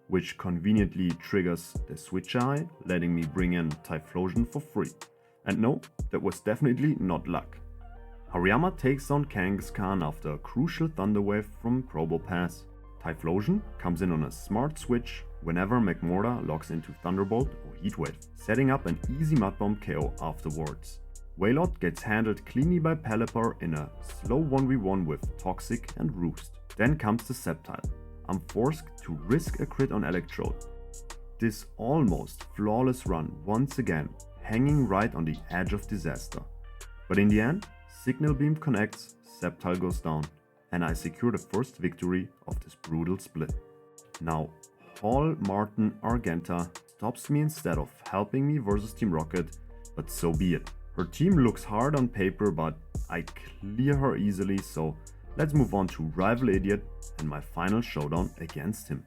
which conveniently triggers the Switch Eye, letting me bring in Typhlosion for free. And no, that was definitely not luck. Hariyama takes down Kangaskhan after a crucial Thunder Wave from Probopass. Typhlosion comes in on a smart switch whenever Magmortar locks into Thunderbolt or Heatwave, setting up an easy Mud Bomb KO afterwards. Wailord gets handled cleanly by Pelipper in a slow 1v1 with Toxic and Roost. Then comes the Sceptile. I'm forced to risk a crit on Electrode. This almost flawless run once again, hanging right on the edge of disaster. But in the end, Signal Beam connects, Sceptile goes down, and I secure the first victory of this brutal split. Now, Hall Martin Argenta stops me instead of helping me versus Team Rocket, but so be it. Her team looks hard on paper, but I clear her easily, so let's move on to Rival Idiot and my final showdown against him.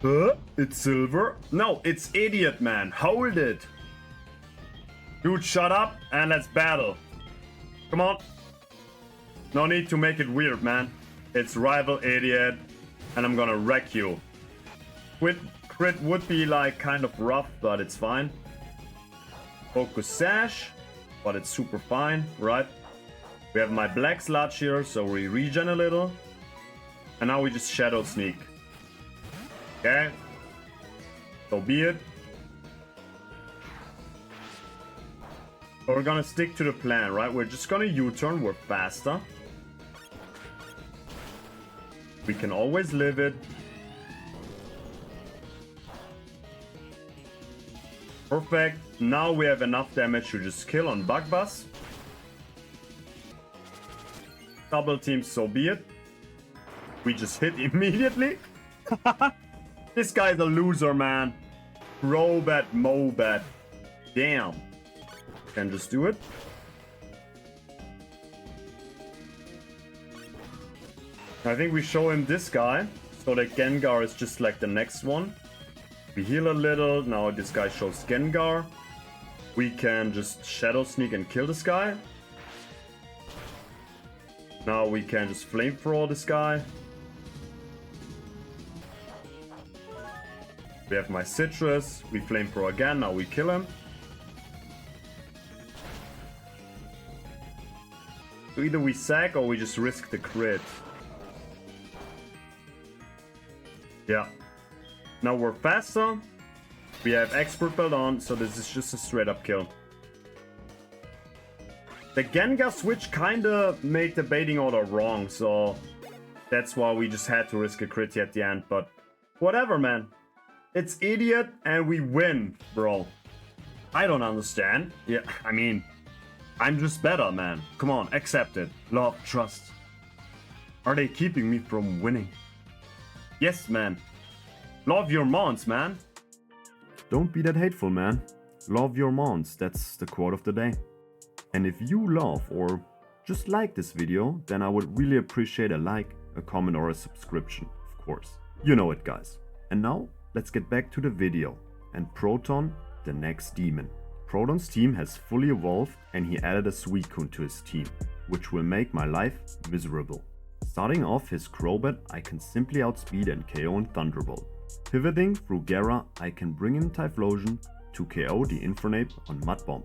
It's Silver? No, it's Idiot, man. Hold it. Dude, shut up and let's battle. Come on. No need to make it weird, man. It's Rival Idiot, and I'm gonna wreck you. Crit would be like kind of rough, but it's fine. Focus Sash, but it's super fine, right? We have my Black Sludge here, so we regen a little. And now we just Shadow Sneak. Okay. So be it. But we're gonna stick to the plan, right? We're just gonna U-turn, we're faster. We can always live it. Perfect. Now we have enough damage to just kill on Bug Bus. Double team, so be it. We just hit immediately. This guy's a loser, man. Robat Mobat. Damn. Can just do it. I think we show him this guy, so that Gengar is just like the next one. We heal a little. Now this guy shows Gengar. We can just Shadow Sneak and kill this guy. Now we can just Flamethrower this guy. We have my Citrus. We Flamethrower again. Now we kill him. So either we sack or we just risk the crit. Yeah. Now we're faster. We have Expert Belt on, so this is just a straight up kill. The Gengar switch kinda made the baiting order wrong, so that's why we just had to risk a crit at the end, but whatever, man. It's Idiot and we win, bro. I don't understand. Yeah, I mean, I'm just better, man. Come on, accept it. Love, trust. Are they keeping me from winning? Yes, man. Love your mons, man. Don't be that hateful, man. Love your mons, that's the quote of the day. And if you love or just like this video, then I would really appreciate a like, a comment or a subscription, of course. You know it, guys. And now, let's get back to the video and Proton, the next demon. Proton's team has fully evolved and he added a Suicune to his team, which will make my life miserable. Starting off his Crobat, I can simply outspeed and KO in Thunderbolt. Pivoting through Gera, I can bring in Typhlosion to KO the Infernape on Mud Bomb.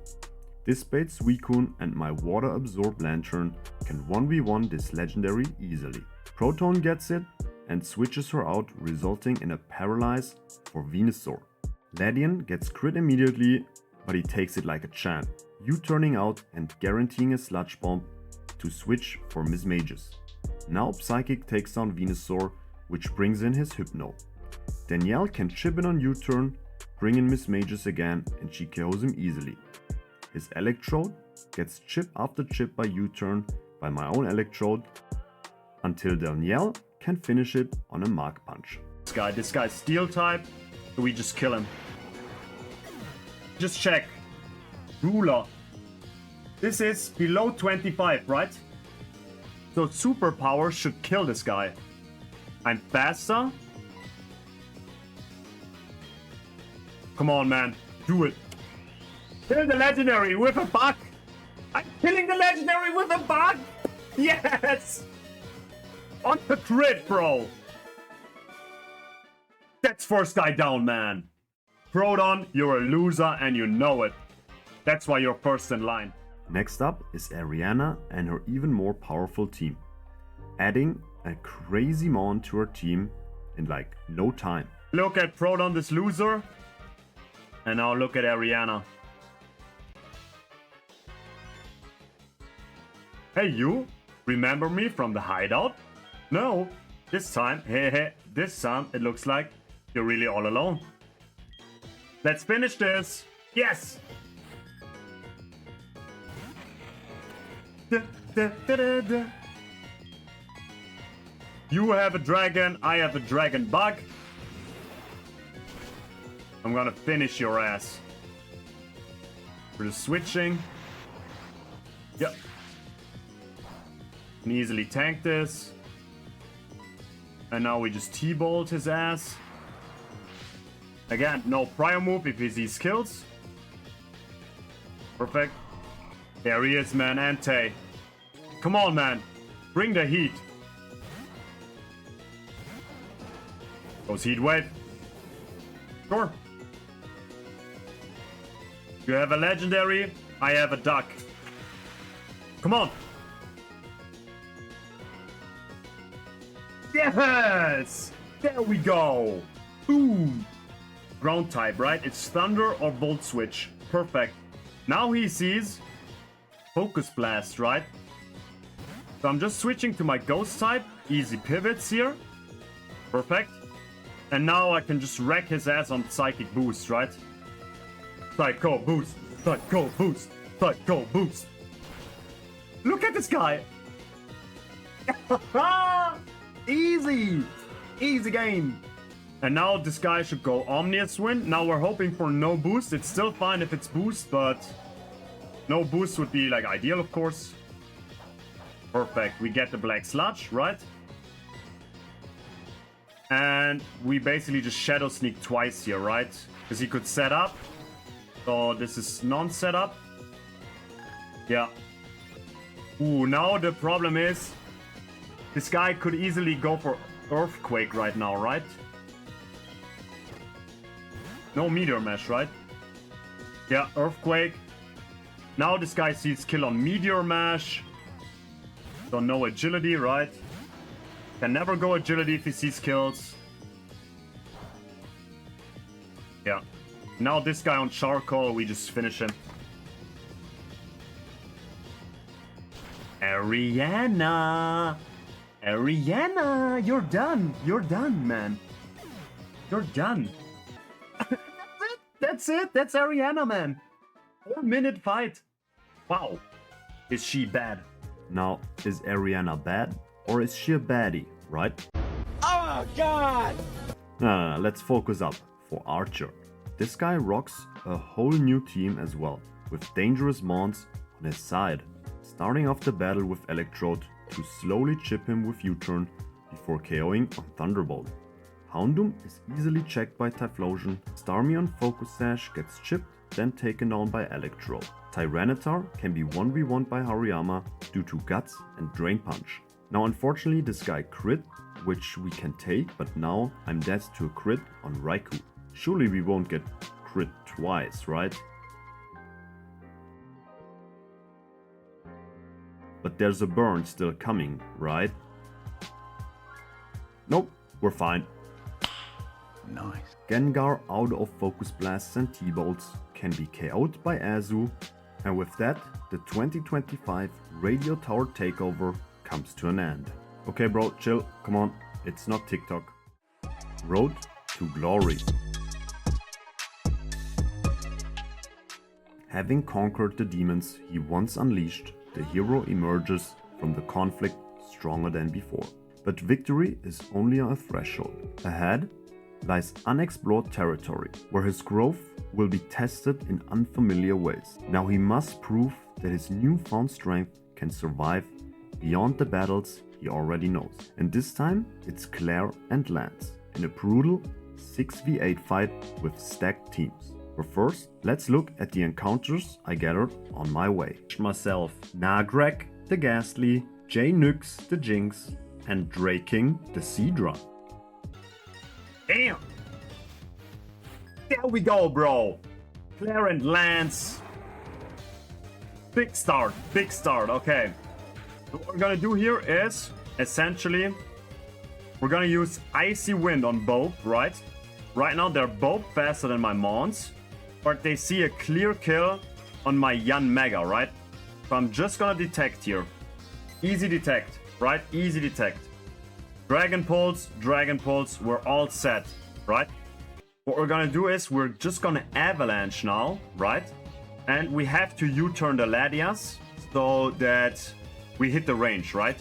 This baits Suicune and my Water Absorb Lantern can 1v1 this legendary easily. Proton gets it and switches her out, resulting in a Paralyze for Venusaur. Ledian gets crit immediately, but he takes it like a champ, U-turning out and guaranteeing a Sludge Bomb to switch for Miss Mages. Now Psychic takes down Venusaur, which brings in his Hypno. Danielle can chip in on U-turn, bring in Miss Mages again, and she KOs him easily. His Electrode gets chip after chip by U-turn by my own Electrode, until Danielle can finish it on a Mark Punch. This guy's Steel type, so we just kill him. Just check. Ruler. This is below 25, right? So superpower should kill this guy. I'm faster. Come on, man. Do it. Kill the legendary with a bug. I'm killing the legendary with a bug. Yes. On the crit, bro. That's first guy down, man. Proton, you're a loser and you know it. That's why you're first in line. Next up is Ariana and her even more powerful team, adding a crazy mon to her team in like no time. Look at Proton, this loser. And now look at Ariana. Hey you, remember me from the hideout? No, this time, this time it looks like you're really all alone. Let's finish this. Yes! You have a dragon, I have a dragon bug. I'm gonna finish your ass. We're just switching. Yep. Can easily tank this. And now we just T-bolt his ass. Again, no prior move if he sees kills. Perfect. There he is, man. Ante. Come on, man. Bring the heat. Goes heat wave. Sure. You have a legendary. I have a duck. Come on. Yes! There we go. Boom. Ground type, right? It's thunder or bolt switch. Perfect. Now he sees focus blast, right? So I'm just switching to my ghost type. Easy pivots here. Perfect. And now I can just wreck his ass on psychic boost, right? Psycho boost. Psycho boost. Psycho boost. Look at this guy. Easy. Easy game. And now this guy should go Omnius win. Now we're hoping for no boost. It's still fine if it's boost, but no boost would be like ideal, of course. Perfect. We get the black sludge, right? And we basically just shadow sneak twice here, right? Because he could set up. So this is non-set up. Yeah. Ooh, now the problem is this guy could easily go for Earthquake right now, right? No Meteor Mesh, right? Yeah, Earthquake. Now this guy sees kill on Meteor Mesh. So no agility, right? Can never go agility if he sees kills. Yeah. Now this guy on Charcoal, we just finish him. Ariana! Ariana! You're done! You're done, man. You're done. That's it. That's Ariana, man. 4-minute fight. Wow. Is she bad? Now, is Ariana bad? Or is she a baddie, right? Oh, God! No, let's focus up. For Archer. This guy rocks a whole new team as well, with dangerous mons on his side. Starting off the battle with Electrode to slowly chip him with U-turn before KOing on Thunderbolt. Houndoom is easily checked by Typhlosion. Starmie on Focus Sash gets chipped, then taken down by Electrode. Tyranitar can be 1v1 by Hariyama due to Guts and Drain Punch. Now unfortunately this guy crit, which we can take, but now I'm dead to a crit on Raikou. Surely we won't get crit twice, right? But there's a burn still coming, right? Nope, we're fine. Nice. Gengar out of Focus Blasts and T-Bolts can be KO'd by Azu, and with that, the 2025 Radio Tower Takeover comes to an end. Okay bro, chill, come on, it's not TikTok. Road to Glory. Having conquered the demons he once unleashed, the hero emerges from the conflict stronger than before. But victory is only a threshold. Ahead lies unexplored territory, where his growth will be tested in unfamiliar ways. Now he must prove that his newfound strength can survive beyond the battles he already knows. And this time it's Clair and Lance in a brutal 6v8 fight with stacked teams. But first, let's look at the encounters I gathered on my way. Myself, Nagrek the Ghastly, J-Nyx the Jinx, and Draking the Seadra. Damn! There we go, bro! Clair and Lance. Big start, okay. What we're gonna do here is, essentially, we're gonna use Icy Wind on both, right? Right now they're both faster than my Mons, but they see a clear kill on my Yan Mega, right? So I'm just gonna detect here. Easy detect, right? Easy detect. Dragon Pulse, we're all set, right? What we're gonna do is we're just gonna Avalanche now, right? And we have to U-turn the Ladias so that we hit the range, right?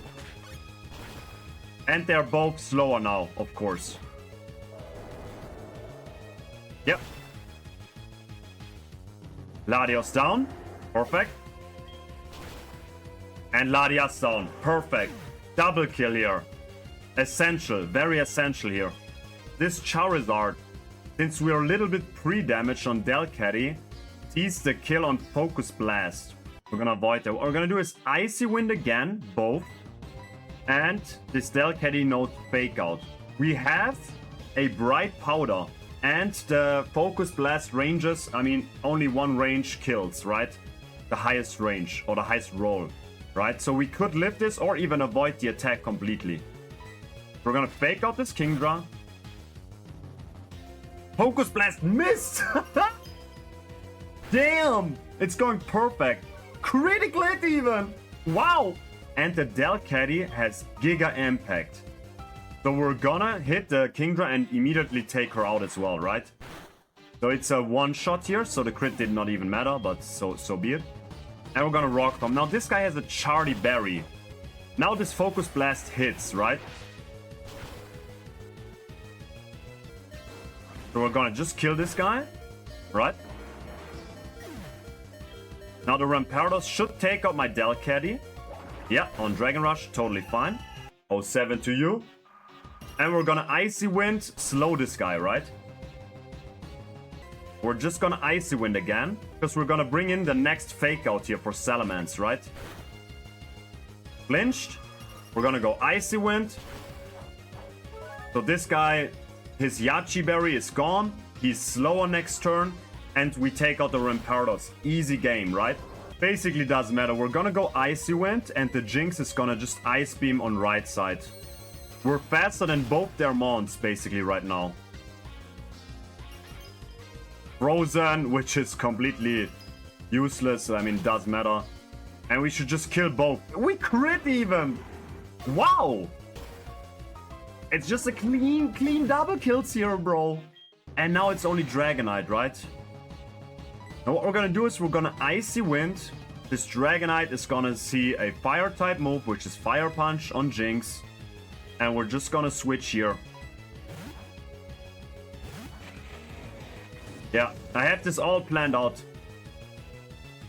And they're both slower now, of course. Yep. Ladios down. Perfect. And Ladias down. Perfect. Double kill here. Essential. Very essential here. This Charizard Since we're a little bit pre-damaged on Delcatty, sees the kill on Focus Blast. We're gonna avoid that. What we're gonna do is Icy Wind again, both. And this Delcatty note Fake Out. We have a Bright Powder. And the Focus Blast ranges, I mean, only one range kills, right? The highest range, or the highest roll, right? So we could live this, or even avoid the attack completely. We're gonna Fake Out this Kingdra. Focus Blast missed! Damn! It's going perfect. Critical hit even! Wow! And the Delcatty has Giga Impact. So we're gonna hit the Kingdra and immediately take her out as well, right? So it's a one-shot here, so the crit did not even matter, but so be it. And we're gonna Rock Tomb. Now this guy has a Chardy Berry. Now this Focus Blast hits, right? So we're gonna just kill this guy, right? Now the Rampardos should take out my Delcatty. Yeah, on Dragon Rush, totally fine. 07 to you. And we're gonna Icy Wind, slow this guy, right? We're just gonna Icy Wind again, because we're gonna bring in the next Fake Out here for Salamence, right? Flinched. We're gonna go Icy Wind. So this guy, his Yachi Berry is gone. He's slower next turn. And we take out the Rampardos. Easy game, right? Basically doesn't matter. We're gonna go Icy Wind, and the Jinx is gonna just Ice Beam on right side. We're faster than both their mons, basically, right now. Frozen, which is completely useless. I mean, doesn't matter. And we should just kill both. We crit even! Wow! It's just a clean double kills here, bro. And now it's only Dragonite, right? Now what we're gonna do is we're gonna Icy Wind. This Dragonite is gonna see a Fire type move, which is Fire Punch on Jinx. And we're just gonna switch here. Yeah, I have this all planned out.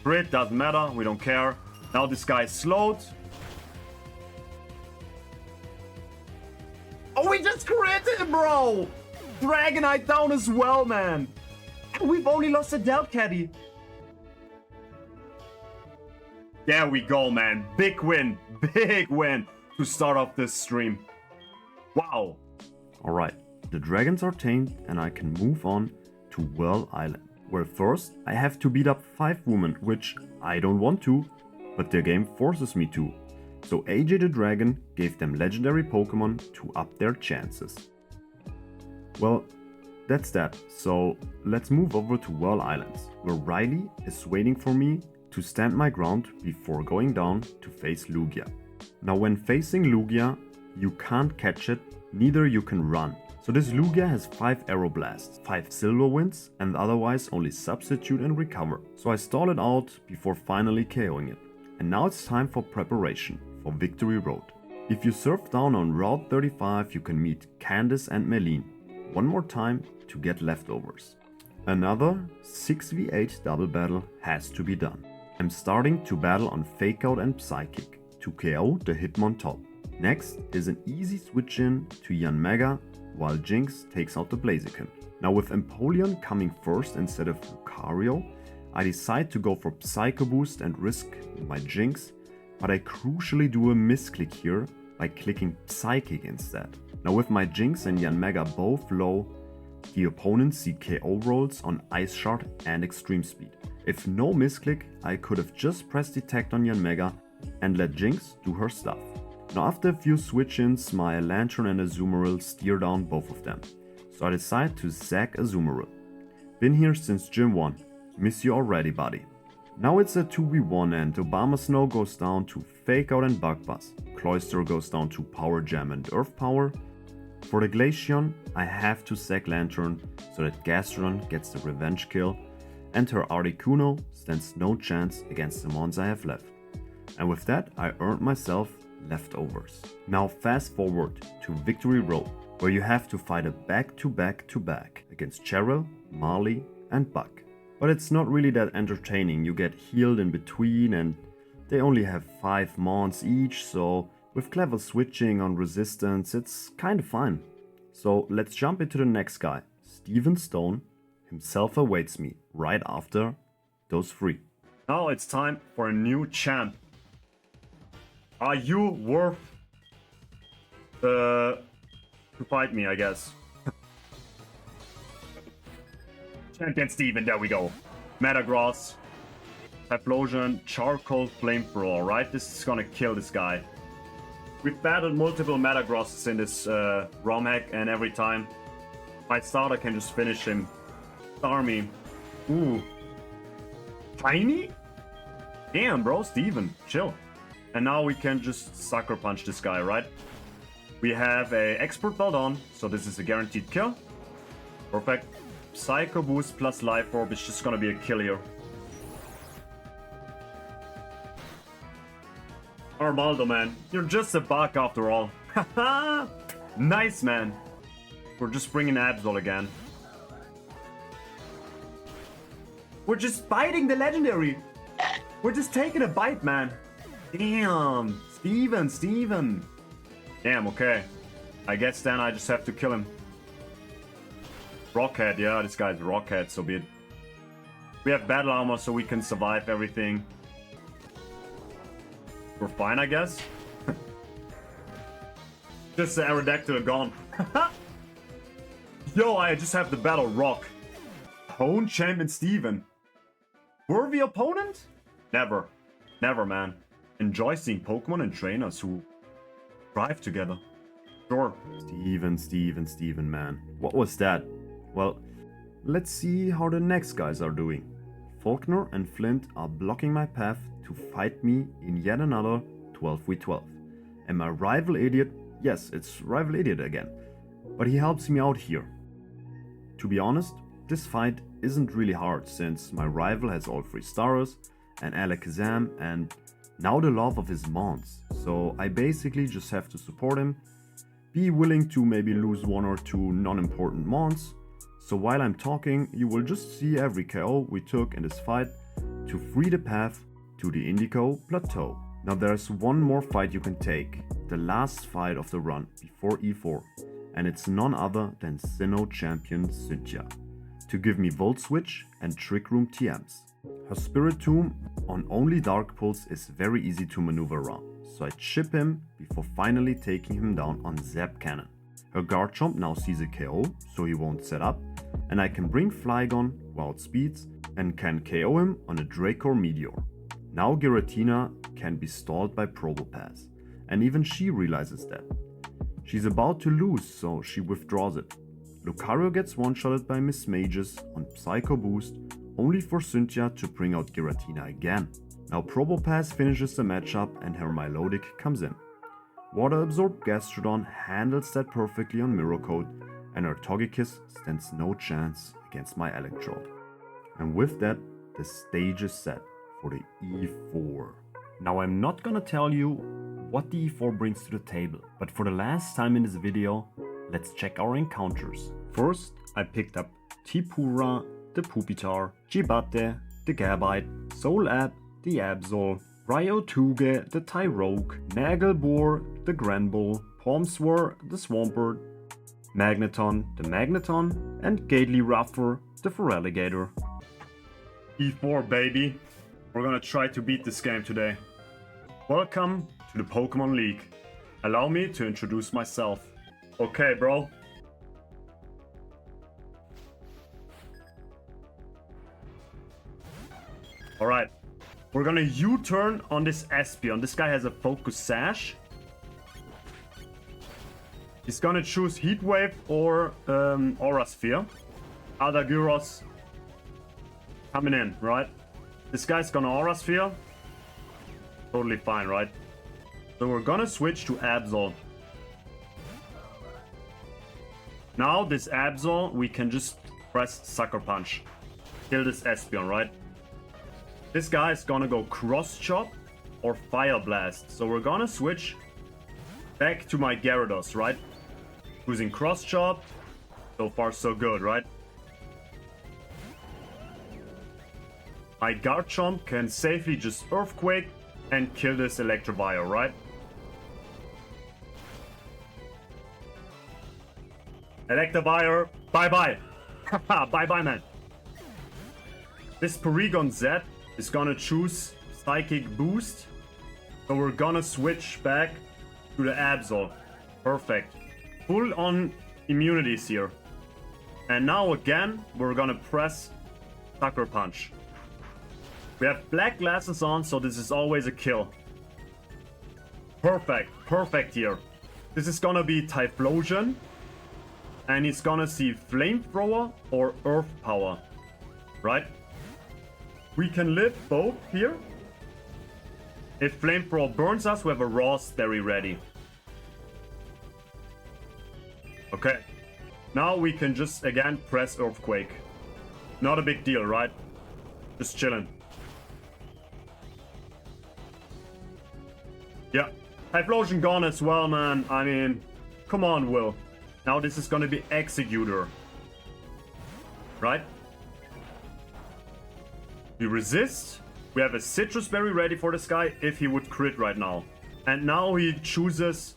Crit, doesn't matter, we don't care. Now this guy is slowed. Oh, we just critted, bro! Dragonite down as well, man. And we've only lost a Delcatty. There we go, man. Big win to start off this stream. Wow. Alright, the dragons are tamed and I can move on to Whirl Island, where first I have to beat up 5 women, which I don't want to, but the game forces me to. So AJ the Dragon gave them legendary Pokemon to up their chances. Well, that's that, so let's move over to Whirl Islands, where Riley is waiting for me to stand my ground before going down to face Lugia. Now when facing Lugia, you can't catch it, neither you can run. So this Lugia has 5 Aero Blasts, 5 Silver Winds, and otherwise only Substitute and Recover. So I stall it out before finally KOing it. And now it's time for preparation for Victory Road. If you surf down on Route 35, you can meet Candace and Meline one more time to get leftovers. Another 6v8 double battle has to be done. I'm starting to battle on Fake Out and Psychic to KO the Hitmontop. Next is an easy switch in to Yanmega, while Jinx takes out the Blaziken. Now with Empoleon coming first instead of Lucario, I decide to go for Psycho Boost and risk my Jinx, but I crucially do a misclick here by clicking Psychic instead. Now with my Jinx and Yanmega both low, the opponents see KO rolls on Ice Shard and Extreme Speed. If no misclick, I could have just pressed Detect on Yanmega and let Jinx do her stuff. Now after a few switch-ins, my Lantern and Azumarill steer down both of them, so I decide to Zack Azumarill. Been here since Gym 1, miss you already buddy. Now it's a 2v1 and Obama Snow goes down to Fake Out and Bug Buzz. Cloyster goes down to Power Jam and Earth Power. For the Glaceon, I have to Zack Lantern so that Gastron gets the revenge kill and her Articuno stands no chance against the mons I have left. And with that, I earned myself leftovers. Now fast forward to Victory Road, where you have to fight a back-to-back-to-back against Cheryl, Marley and Buck. But it's not really that entertaining, you get healed in between and they only have 5 mons each, so with clever switching on resistance it's kinda fine. So let's jump into the next guy, Steven Stone himself awaits me right after those 3. Now it's time for a new champ. Are you worth to fight me, I guess? Champion Steven, there we go. Metagross, Typhlosion, Charcoal Flamethrower, right? This is gonna kill this guy. We've battled multiple Metagrosses in this Rom-Hack, and every time my starter can just finish him. Army. Ooh. Tiny? Damn, bro, Steven, chill. And now we can just Sucker Punch this guy, right? We have a Expert Belt on, so this is a guaranteed kill. Perfect. Psycho Boost plus Life Orb is just gonna be a kill here. Armaldo, man, you're just a bug after all. Haha! Nice, man. We're just bringing Absol again. We're just biting the legendary. We're just taking a bite, man. Damn, Steven. Damn, okay. I guess then I just have to kill him. Rockhead, yeah, this guy's Rockhead, so be it. We have battle armor, so we can survive everything. We're fine, I guess. Just the Aerodactyl gone. Yo, I just have the battle rock. Hone Champion Steven. Worthy opponent? Never. Never, man. Enjoy seeing Pokemon and trainers who thrive together. Sure. Steven, man. What was that? Well, let's see how the next guys are doing. Falkner and Flint are blocking my path to fight me in yet another 12v12. And my rival idiot, yes, it's rival idiot again, but he helps me out here. To be honest, this fight isn't really hard since my rival has all 3 stars, and Alakazam, and now the love of his mons, so I basically just have to support him, be willing to maybe lose 1 or 2 non-important mons, so while I'm talking you will just see every KO we took in this fight to free the path to the Indigo Plateau. Now there's one more fight you can take, the last fight of the run before E4, and it's none other than Sinnoh champion Cynthia, to give me Volt Switch and Trick Room TMs. Her Spirit Tomb on only Dark Pulse is very easy to maneuver around, so I chip him before finally taking him down on Zap Cannon. Her Garchomp now sees a KO, so he won't set up, and I can bring Flygon while it speeds and can KO him on a Dracor Meteor. Now Giratina can be stalled by Probopass, and even she realizes that. She's about to lose, so she withdraws it. Lucario gets one-shotted by Miss Mages on Psycho Boost, only for Cynthia to bring out Giratina again. Now Probopass finishes the matchup and her Milotic comes in. Water Absorbed Gastrodon handles that perfectly on Mirror Coat, and her Togekiss stands no chance against my Electrode. And with that, the stage is set for the E4. Now I'm not gonna tell you what the E4 brings to the table, but for the last time in this video, let's check our encounters. First, I picked up Tipura, the Pupitar, Jibate, the Gabite, Solab, the Absol, Ryotuge, the Tyrogue, Nagelboar, the Granbull, Palmswar, the Swampert, Magneton, the Magneton, and Gately Ruffer, the Feraligatr. E4, baby. We're gonna try to beat this game today. Welcome to the Pokemon League. Allow me to introduce myself. Okay, bro. Alright. We're gonna U-turn on this Espeon. This guy has a Focus Sash. He's gonna choose Heat Wave or Aura Sphere. Adagyros coming in, right? This guy's gonna Aura Sphere. Totally fine, right? So we're gonna switch to Absol. Now this Absol, we can just press Sucker Punch. Kill this Espeon, right? This guy is gonna go Cross Chop or Fire Blast. So we're gonna switch back to my Gyarados, right? Using Cross Chop. So far so good, right? My Garchomp can safely just Earthquake and kill this Electivire, right? Electivire, bye-bye. Haha, bye-bye, man. This Porygon Z is gonna choose Psychic Boost. So we're gonna switch back to the Absol. Perfect. Full on immunities here. And now again, we're gonna press Sucker Punch. We have black glasses on, so this is always a kill. Perfect. Perfect here. This is gonna be Typhlosion. And he's gonna see Flamethrower or Earth Power. Right? We can live both here. If Flamethrower burns us, we have a Raw Sterry ready. Okay. Now we can just, again, press Earthquake. Not a big deal, right? Just chilling. Yeah. Typhlosion gone as well, man. I mean, come on, Will. Now this is gonna be Executor. Right? We resist. We have a Citrus Berry ready for this guy if he would crit right now. And now he chooses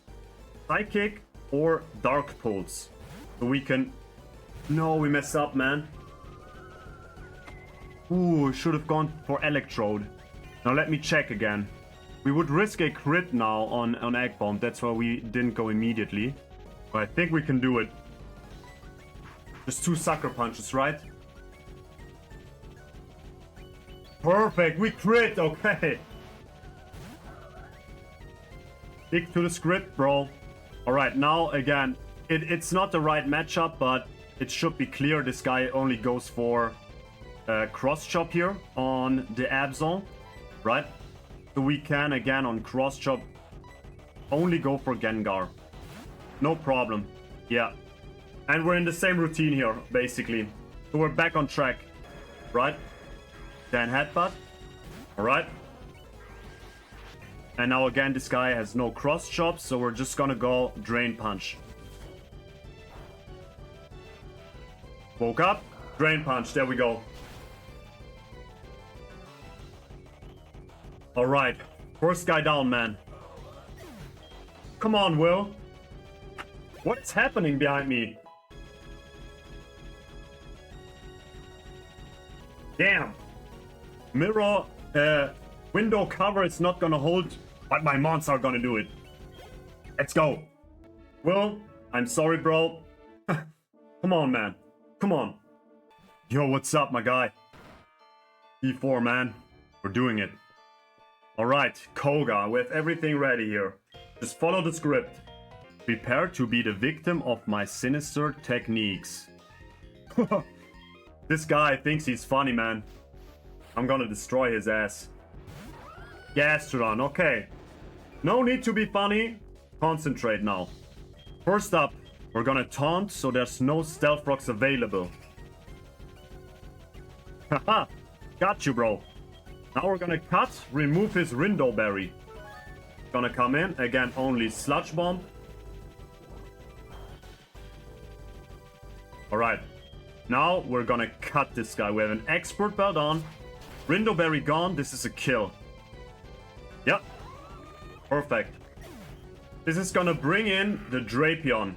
Psychic or Dark Pulse. So we can... No, we messed up, man. Ooh, should have gone for Electrode. Now let me check again. We would risk a crit now on Egg Bomb. That's why we didn't go immediately. But I think we can do it. Just 2 Sucker Punches, right? Perfect, we crit, okay. Stick to the script, bro. Alright, now again, it's not the right matchup, but it should be clear this guy only goes for Cross Chop here on the Absol, right? So we can, again, on Cross Chop, only go for Gengar. No problem. Yeah. And we're in the same routine here, basically. So we're back on track, right? Then Headbutt. Alright. And now again, this guy has no Cross Chop, so we're just gonna go Drain Punch. Woke up, Drain Punch, there we go. Alright, first guy down, man. Come on, Will. What's happening behind me? Damn. Mirror, window cover is not gonna hold, but my mons are gonna do it. Let's go. Will, I'm sorry, bro. Come on, man. Come on. Yo, what's up, my guy? E4, man. We're doing it. Alright, Koga, we have everything ready here. Just follow the script. Prepare to be the victim of my sinister techniques. This guy thinks he's funny, man. I'm gonna destroy his ass. Gastrodon, okay. No need to be funny. Concentrate now. First up, we're gonna taunt so there's no Stealth Rocks available. Haha, got you, bro. Now we're gonna cut, remove his Rindo Berry. Gonna come in, again, only Sludge Bomb. Alright, now we're gonna cut this guy. We have an Expert Belt on. Rindo Berry gone, this is a kill. Yep, perfect. This is gonna bring in the Drapion.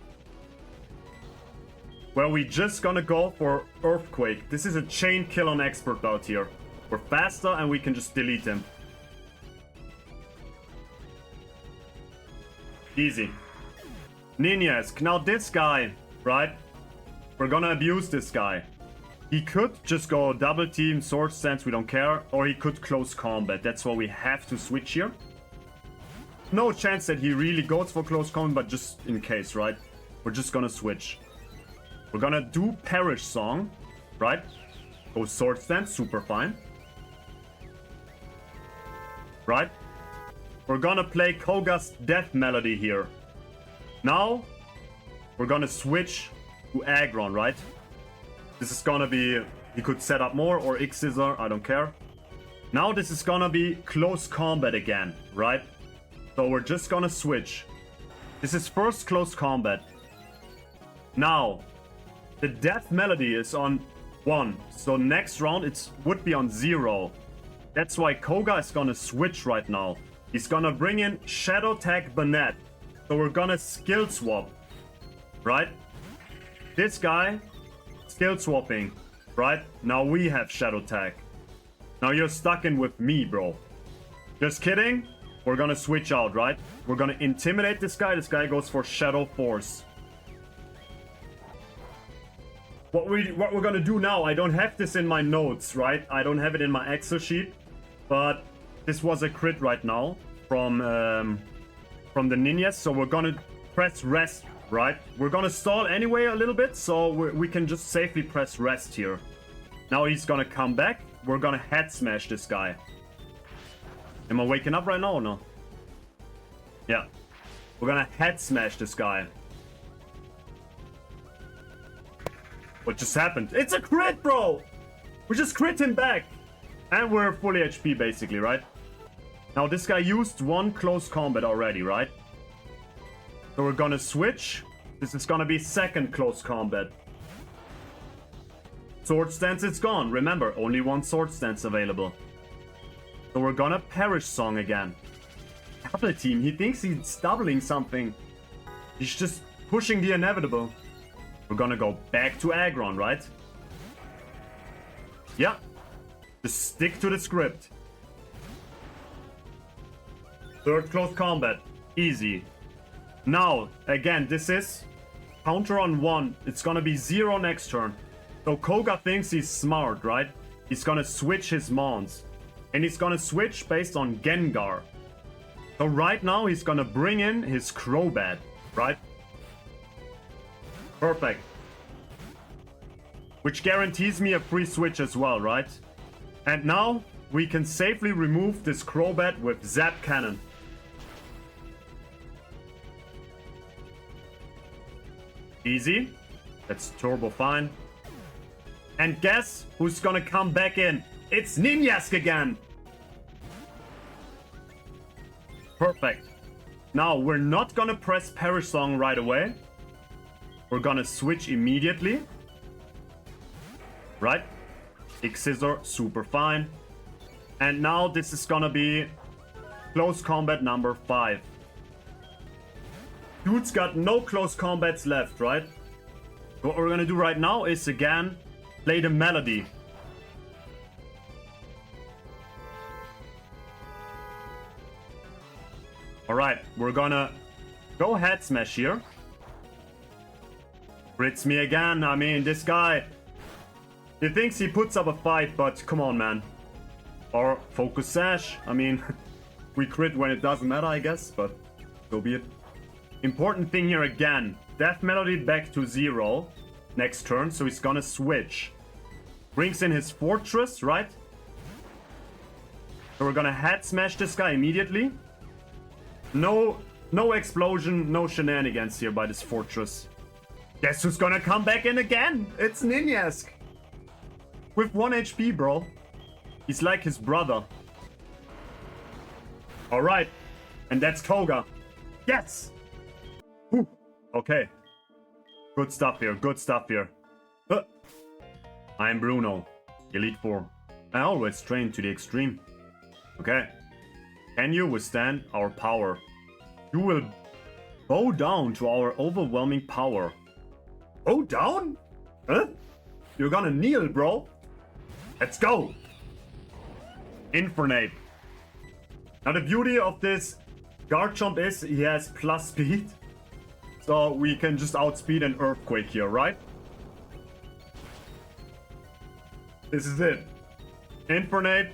Where we just gonna go for Earthquake. This is a chain kill on Expert Belt here. We're faster and we can just delete him. Easy. Ninjask. Now this guy, right? We're gonna abuse this guy. He could just go double team, sword stance, we don't care. Or he could close combat. That's why we have to switch here. No chance that he really goes for close combat, but just in case, right? We're just gonna switch. We're gonna do Perish Song, right? Go sword stance, super fine. Right? We're gonna play Koga's Death Melody here. Now, we're gonna switch to Aggron, right? This is gonna be... He could set up more or X-Scissor, I don't care. Now this is gonna be close combat again, right? So we're just gonna switch. This is first close combat. Now, the Death Melody is on 1. So next round it would be on 0. That's why Koga is gonna switch right now. He's gonna bring in Shadow Tag Banette. So we're gonna skill swap. Right? This guy is skill swapping, right? Now we have Shadow Tag. Now you're stuck in with me, bro. Just kidding. We're gonna switch out, right? We're gonna intimidate this guy. This guy goes for Shadow Force. What we're gonna do now, I don't have this in my notes, right? I don't have it in my Excel sheet, but this was a crit right now from the ninjas, so we're gonna press rest, right? We're gonna stall anyway a little bit, so we can just safely press rest here. Now he's gonna come back. We're gonna head smash this guy. Am I waking up right now or no? Yeah. We're gonna head smash this guy. What just happened? It's a crit, bro! We just crit him back. And we're fully HP, basically, right? Now, this guy used one close combat already, right? So we're gonna switch. This is gonna be second close combat. Sword stance, it's gone. Remember, only one sword stance available. So we're gonna Perish Song again. Double team, he thinks he's doubling something. He's just pushing the inevitable. We're gonna go back to Aggron, right? Yeah. Just stick to the script. Third close combat. Easy. Now, again, this is counter on 1. It's gonna be 0 next turn. So Koga thinks he's smart, right? He's gonna switch his mons. And he's gonna switch based on Gengar. So right now he's gonna bring in his Crobat, right? Perfect. Which guarantees me a free switch as well, right? And now we can safely remove this Crobat with Zap Cannon. Easy. That's turbo fine. And guess who's gonna come back in? It's Ninjask again! Perfect. Now, we're not gonna press Perish Song right away. We're gonna switch immediately. Right? X-Scissor, super fine. And now this is gonna be close combat number 5. Dude's got no close combats left, right? What we're gonna do right now is again play the melody. Alright, we're gonna go head smash here. Crits me again. I mean, this guy, he thinks he puts up a fight, but come on, man. Or focus sash. I mean, we crit when it doesn't matter, I guess, but so be it. Important thing here again. Death Melody back to 0 next turn, so he's gonna switch. Brings in his Fortress, right? So we're gonna head smash this guy immediately. No explosion, no shenanigans here by this Fortress. Guess who's gonna come back in again? It's Ninjask. With 1 HP, bro. He's like his brother. Alright. And that's Koga. Yes! Whew. Okay. Good stuff here, good stuff here. I'm Bruno. Elite 4. I always train to the extreme. Okay. Can you withstand our power? You will bow down to our overwhelming power. Bow down? Huh? You're gonna kneel, bro. Let's go. Infernape. Now the beauty of this Garchomp is he has plus speed. So we can just outspeed an Earthquake here, right? This is it. Infernape.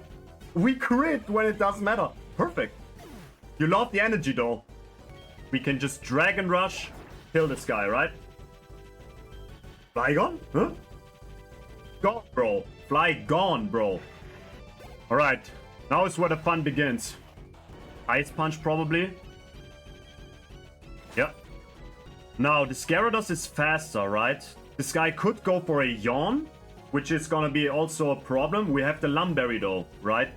We crit when it doesn't matter. Perfect. You love the energy though. We can just Dragon Rush, kill this guy, right? Flygon? Huh? Gone, bro. Flygon, bro. Alright. Now is where the fun begins. Ice Punch, probably. Yeah. Now, the Gyarados is faster, right? This guy could go for a Yawn, which is gonna be also a problem. We have the Lumberry though, right?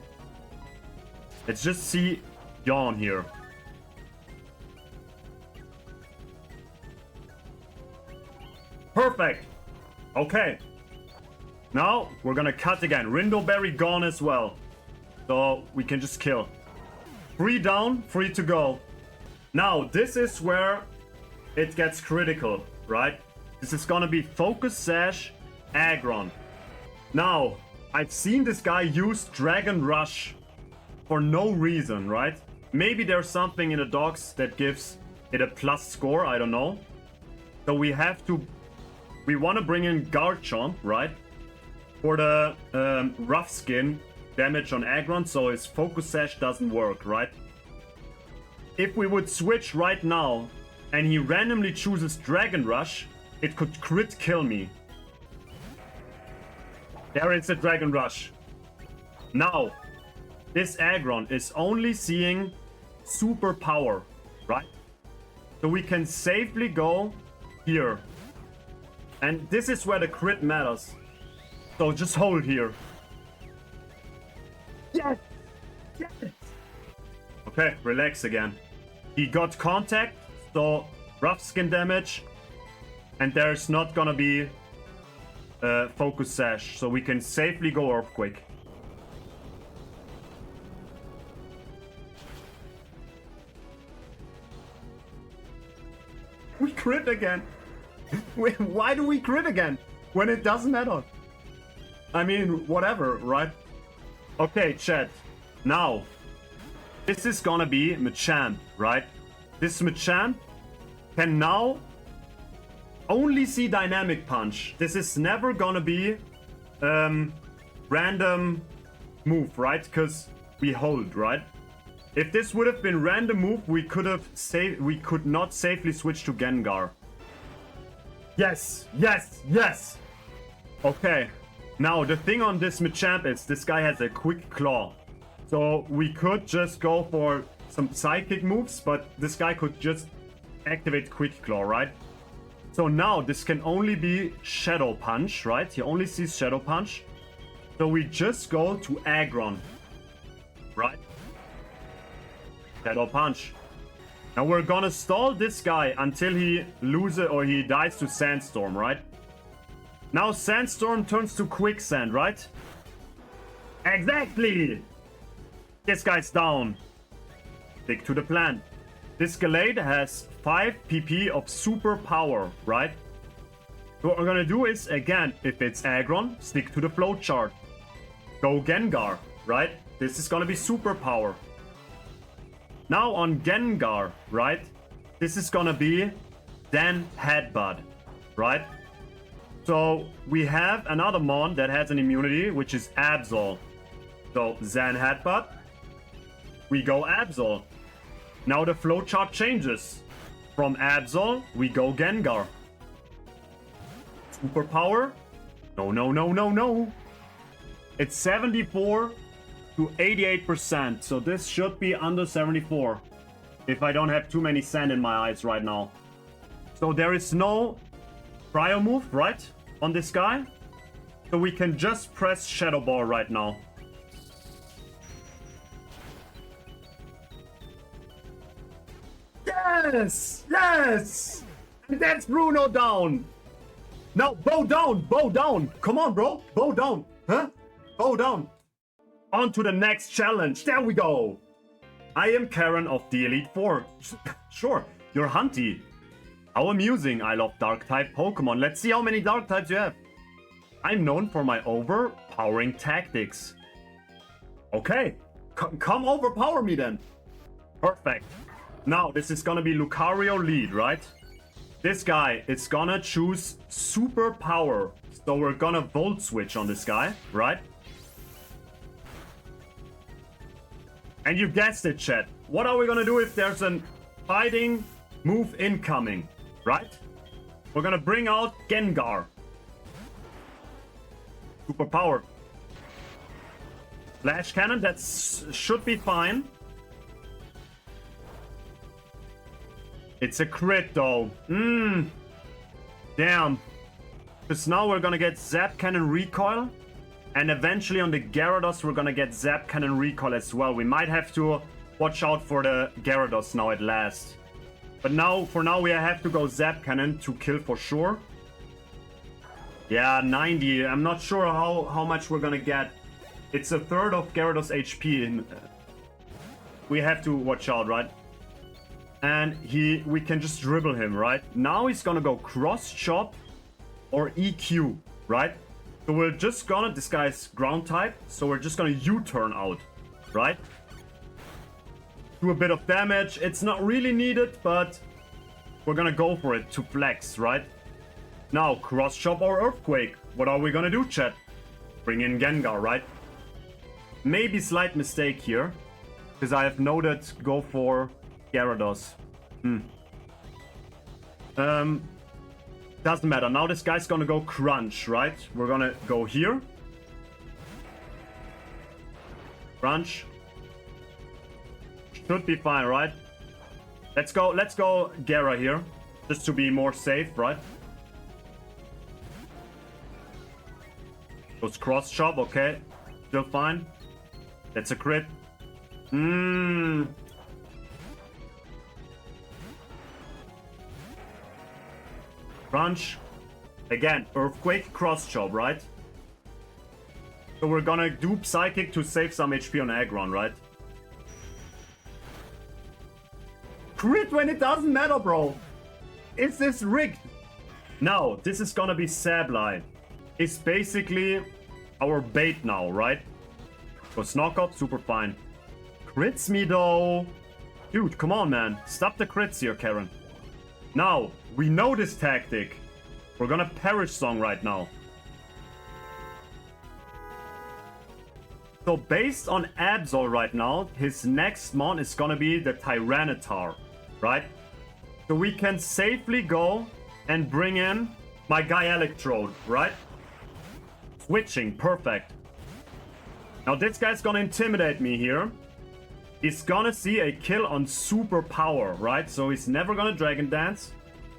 Let's just see Yawn here. Perfect. Okay. Now, we're gonna cut again. Rindoberry gone as well. So, we can just kill. 3 down, 3 to go. Now, this is where it gets critical, right? This is gonna be Focus Sash Aggron. Now, I've seen this guy use Dragon Rush for no reason, right? Maybe there's something in the dogs that gives it a plus score, I don't know. So we want to bring in Garchomp, right? For the rough skin damage on Aggron, so his Focus Sash doesn't work, right? If we would switch right now and he randomly chooses Dragon Rush, it could crit kill me. There is a Dragon Rush. Now, this Aggron is only seeing super power, right? So we can safely go here. And this is where the crit matters. So just hold here. Yes! Yes! Okay, relax again. He got contact, so rough skin damage. And there's not gonna be Focus Sash, so we can safely go Earthquake. We crit again. Why do we crit again when it doesn't matter? I mean, whatever, right? Okay, chat. Now, this is gonna be Machamp, right? This Machamp can now only see Dynamic Punch. This is never gonna be random move, right? Because we hold, right? If this would have been random move, we could not safely switch to Gengar. Yes, yes, yes. Okay. Now the thing on this Machamp is this guy has a Quick Claw. So we could just go for some Psychic moves, but this guy could just activate Quick Claw, right? So now this can only be Shadow Punch, right? He only sees Shadow Punch. So we just go to Aggron, right? Shadow Punch. Now we're gonna stall this guy until he loses or he dies to Sandstorm, right? Now Sandstorm turns to Quicksand, right? Exactly! This guy's down. Stick to the plan. This Gallade has 5 PP of super power, right? So what we're gonna do is, again, if it's Aggron, stick to the flowchart. Go Gengar, right? This is gonna be super power. Now on Gengar, right? This is gonna be Zen Headbutt, right? So we have another Mon that has an immunity, which is Absol. So Zen Headbutt. We go Absol. Now the flowchart changes. From Absol, we go Gengar. Superpower? No, no, no, no, no. It's 74 to 88%, so this should be under 74. If I don't have too many sand in my eyes right now. So there is no Cryo move, right? On this guy. So we can just press Shadow Ball right now. Yes! Yes! And that's Bruno down! Now, bow down! Bow down! Come on, bro! Bow down! Huh? Bow down! On to the next challenge! There we go! I am Karen of the Elite Four. Sure, you're Hunty. How amusing! I love Dark-type Pokemon. Let's see how many Dark types you have. I'm known for my overpowering tactics. Okay, come overpower me then. Perfect. Now, this is gonna be Lucario lead, right? This guy is gonna choose super power. So we're gonna Volt Switch on this guy, right? And you guessed it, chat. What are we gonna do if there's an fighting move incoming, right? We're gonna bring out Gengar. Super power. Flash Cannon, that should be fine. It's a crit though. Damn. Because now we're gonna get Zap Cannon Recoil. And eventually on the Gyarados we're gonna get Zap Cannon Recoil as well. We might have to watch out for the Gyarados now at last. But now, for now, we have to go Zap Cannon to kill for sure. Yeah, 90. I'm not sure how much we're gonna get. It's a third of Gyarados HP. We have to watch out, right? And we can just dribble him, right? Now he's gonna go Cross Chop or EQ. right? So we're just gonna, this guy's ground type, so we're just gonna U-turn out, right? Do a bit of damage. It's not really needed, but we're gonna go for it to flex, right? Now, cross chop or earthquake. What are we gonna do, chat? Bring in Gengar, right? Maybe slight mistake here, because I have noted go for Gyarados. Doesn't matter. Now this guy's gonna go crunch, right? We're gonna go here. Crunch. Should be fine, right? Let's go Gyara here. Just to be more safe, right? Goes cross chop, okay. Still fine. That's a crit. Crunch. Again, earthquake, cross chop, right? So we're gonna do psychic to save some HP on Aggron, right? Crit when it doesn't matter, bro. Is this rigged? Now, this is gonna be Sableye. It's basically our bait now, right? Goes knockout, super fine. Crits me though. Dude, come on, man. Stop the crits here, Karen. Now, we know this tactic. We're gonna Perish Song right now. So based on Absol right now, his next mon is gonna be the Tyranitar, right? So we can safely go and bring in my guy Electrode, right? Switching, perfect. Now this guy's gonna intimidate me here. He's gonna see a kill on super power, right? So he's never gonna Dragon Dance.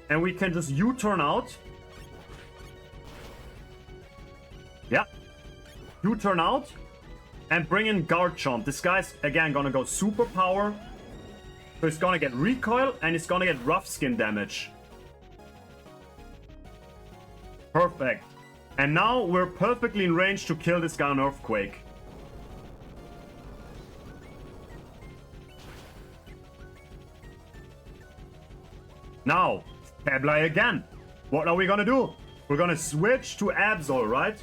And we can just U-turn out. Yeah. U-turn out. And bring in Garchomp. This guy's, again, gonna go super power. So he's gonna get recoil and he's gonna get rough skin damage. Perfect. And now we're perfectly in range to kill this guy on Earthquake. Now, Sableye again. What are we gonna do? We're gonna switch to Absol, right?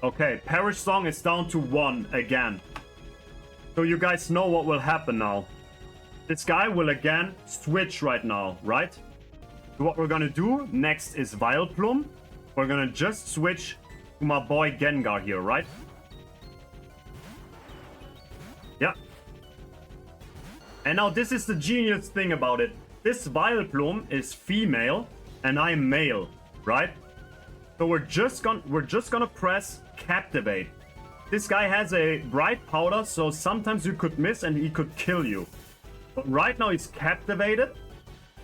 Okay, Perish Song is down to 1 again. So you guys know what will happen now. This guy will again switch right now, right? So what we're gonna do next is Vileplume. We're gonna just switch to my boy Gengar here, right? Yeah. And now this is the genius thing about it. This Vileplume is female and I'm male, right? So we're just gonna press Captivate. This guy has a bright powder, so sometimes you could miss and he could kill you. But right now he's captivated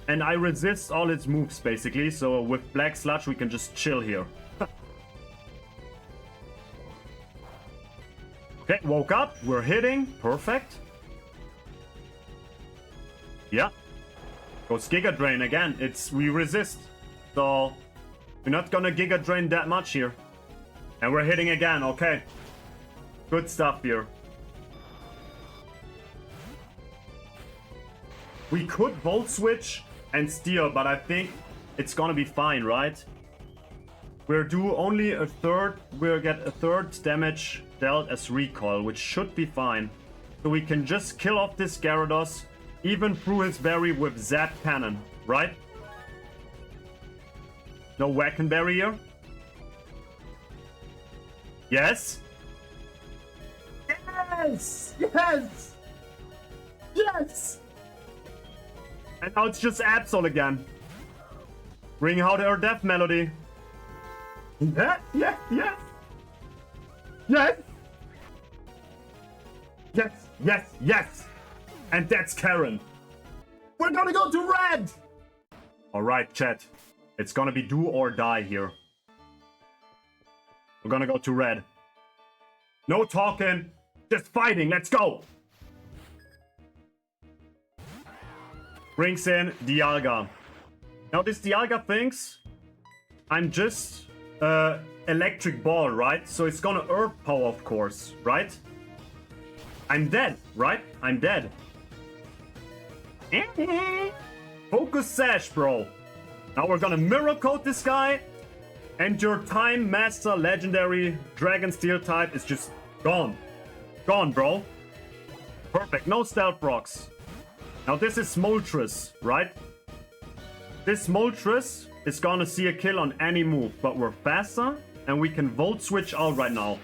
and I resist all his moves basically. So with Black Sludge we can just chill here. Okay, woke up. We're hitting. Perfect. Yeah. Goes Giga Drain again. We resist. So we're not gonna Giga Drain that much here. And we're hitting again. Okay. Good stuff here. We could Volt Switch and steal, but I think it's gonna be fine, right? We're due only a third. We'll get a third damage dealt as recoil, which should be fine. So we can just kill off this Gyarados, even through his berry with Zap Cannon, right? No Wacken Berry here. Yes. Yes! Yes! Yes! And now it's just Absol again. Bring out our death melody. Yes, yes, yes! Yes! Yes, yes, yes! And that's Karen. We're gonna go to red! Alright, chat. It's gonna be do or die here. We're gonna go to red. No talking, just fighting, let's go! Brings in Dialga. Now this Dialga thinks I'm just electric ball, right? So it's gonna earth power, of course, right? I'm dead, right? I'm dead. Focus Sash, bro. Now we're gonna Mirror Coat this guy And your Time Master Legendary Dragon Steel type is just gone. Gone, bro. Perfect. No Stealth Rocks. Now this is Moltres, right? This Moltres is gonna see a kill on any move, but we're faster and we can Volt Switch out right now.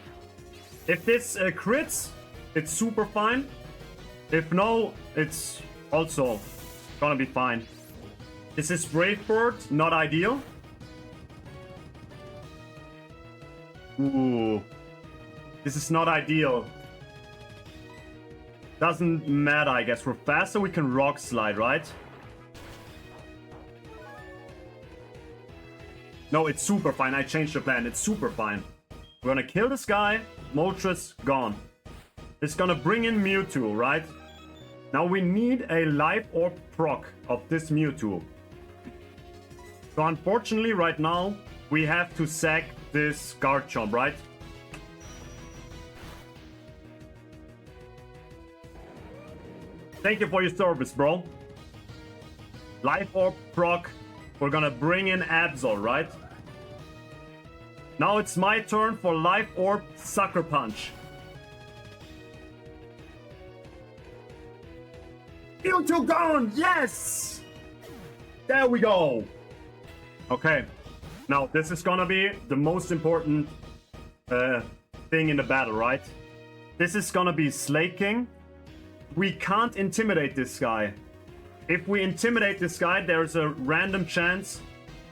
If this crits, it's super fine. If no, it's also gonna be fine. This is Brave Bird, not ideal. Ooh. This is not ideal. Doesn't matter, I guess. We're faster, we can Rock Slide, right? No, it's super fine. I changed the plan. It's super fine. We're gonna kill this guy. Moltres gone. It's gonna bring in Mewtwo, right? Now we need a Life Orb proc of this Mewtwo. So unfortunately, right now, we have to sack this Garchomp, right? Thank you for your service, bro. Life Orb proc. We're gonna bring in Absol, right? Now it's my turn for Life Orb Sucker Punch. Mewtwo gone! Yes! There we go! Okay. Now, this is gonna be the most important thing in the battle, right? This is gonna be Slaking. We can't intimidate this guy. If we intimidate this guy, there's a random chance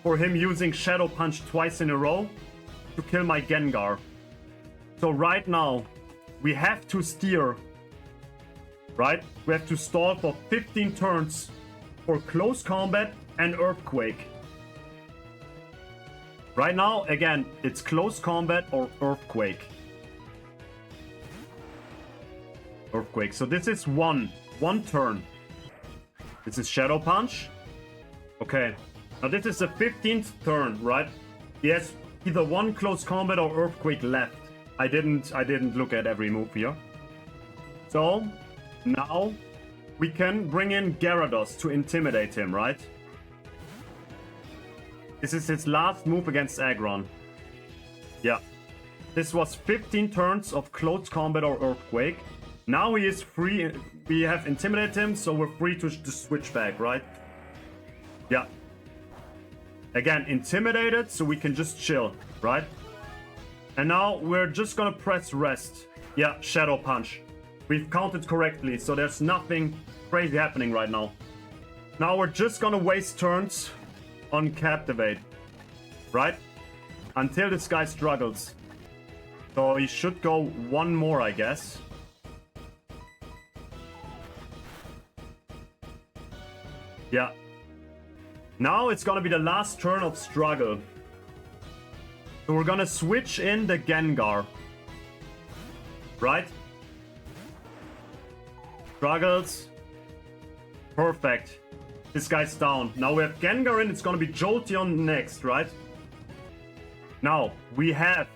for him using Shadow Punch twice in a row to kill my Gengar. So right now, we have to steer, right? We have to stall for 15 turns for close combat and Earthquake. Right now, again, it's close combat or Earthquake. Earthquake. So this is one turn. This is Shadow Punch. Okay. Now this is the 15th turn, right? He has either one close combat or Earthquake left. I didn't look at every move here. So now we can bring in Gyarados to intimidate him, right? This is his last move against Aggron. Yeah. This was 15 turns of close combat or Earthquake. Now he is free. We have intimidated him, so we're free to switch back, right? Yeah. Again, intimidated, so we can just chill, right? And now we're just gonna press rest. Yeah, Shadow Punch. We've counted correctly, so there's nothing crazy happening right now. Now we're just gonna waste turns on Captivate, right? Until this guy struggles. So he should go one more, I guess. Yeah. Now it's gonna be the last turn of struggle. So we're gonna switch in the Gengar. Right? Struggles. Perfect. This guy's down. Now we have Gengar in. It's gonna be Jolteon next, right? Now, we have,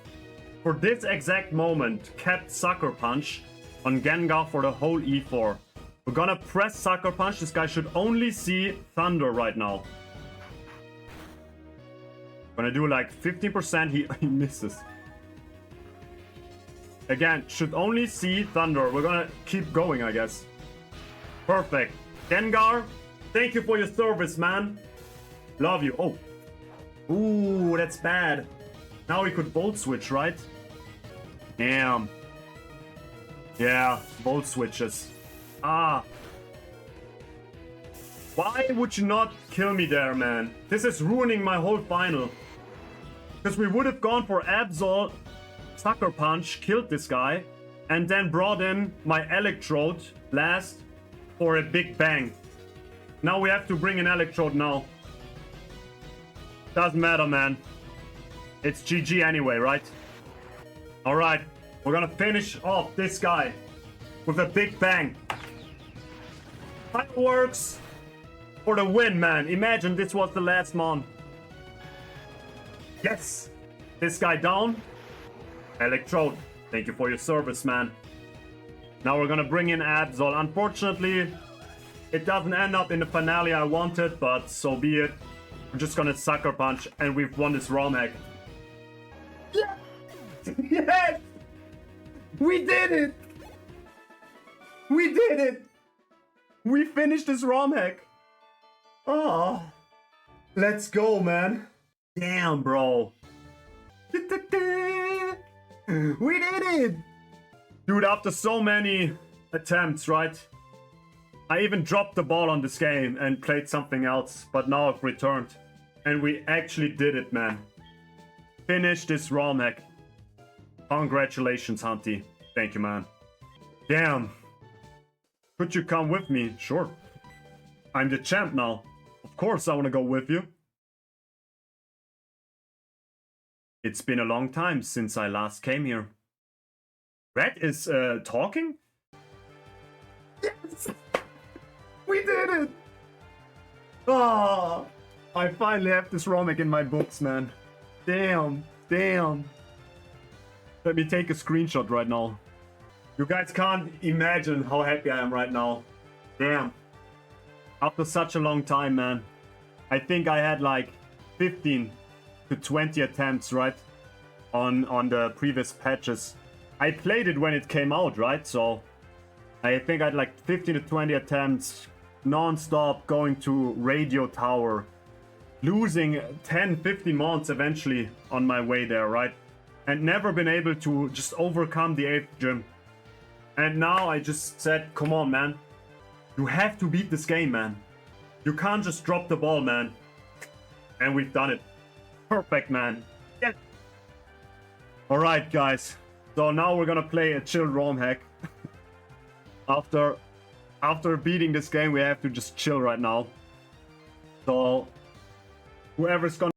for this exact moment, kept Sucker Punch on Gengar for the whole E4. We're gonna press Sucker Punch. This guy should only see Thunder right now. Gonna do like 15%. He misses. Again, should only see Thunder. We're gonna keep going, I guess. Perfect. Gengar, thank you for your service, man. Love you. Oh. Ooh, that's bad. Now we could Volt Switch, right? Damn. Yeah, Volt Switches. Ah. Why would you not kill me there, man? This is ruining my whole final. Because we would have gone for Absol, Sucker Punch, killed this guy, and then brought in my Electrode last for a big bang. Now we have to bring an Electrode now. Doesn't matter, man. It's GG anyway, right? Alright, we're gonna finish off this guy with a big bang. Fireworks for the win, man. Imagine this was the last mon. Yes! This guy down. Electrode, thank you for your service, man. Now we're gonna bring in Absol. Unfortunately, it doesn't end up in the finale I wanted, but so be it. We're just gonna Sucker Punch, and we've won this Rom-Hack. Yes! We did it! We did it! We finished this Rom-Hack. Oh, let's go, man. Damn, bro. We did it! Dude, after so many attempts, right? I even dropped the ball on this game and played something else, but now I've returned. And we actually did it, man. Finished this Rom-Hack. Congratulations, Hunty. Thank you, man. Damn. Could you come with me? Sure. I'm the champ now. Of course I want to go with you. It's been a long time since I last came here. Red is talking? Yes! We did it! Ah, I finally have this Rom-Hack in my books, man. Damn, damn. Let me take a screenshot right now. You guys can't imagine how happy I am right now. Damn. After such a long time, man. I think I had like 15 to 20 attempts, right? On the previous patches. I played it when it came out, right? So I think I had like 15 to 20 attempts non-stop going to radio tower. Losing 10, 15 months eventually on my way there, right? And never been able to just overcome the 8th gym. And now I just said, come on, man. You have to beat this game, man. You can't just drop the ball, man. And we've done it. Perfect, man. Yes. Alright, guys. So now we're gonna play a chill Rom-Hack. After beating this game, we have to just chill right now. So whoever's gonna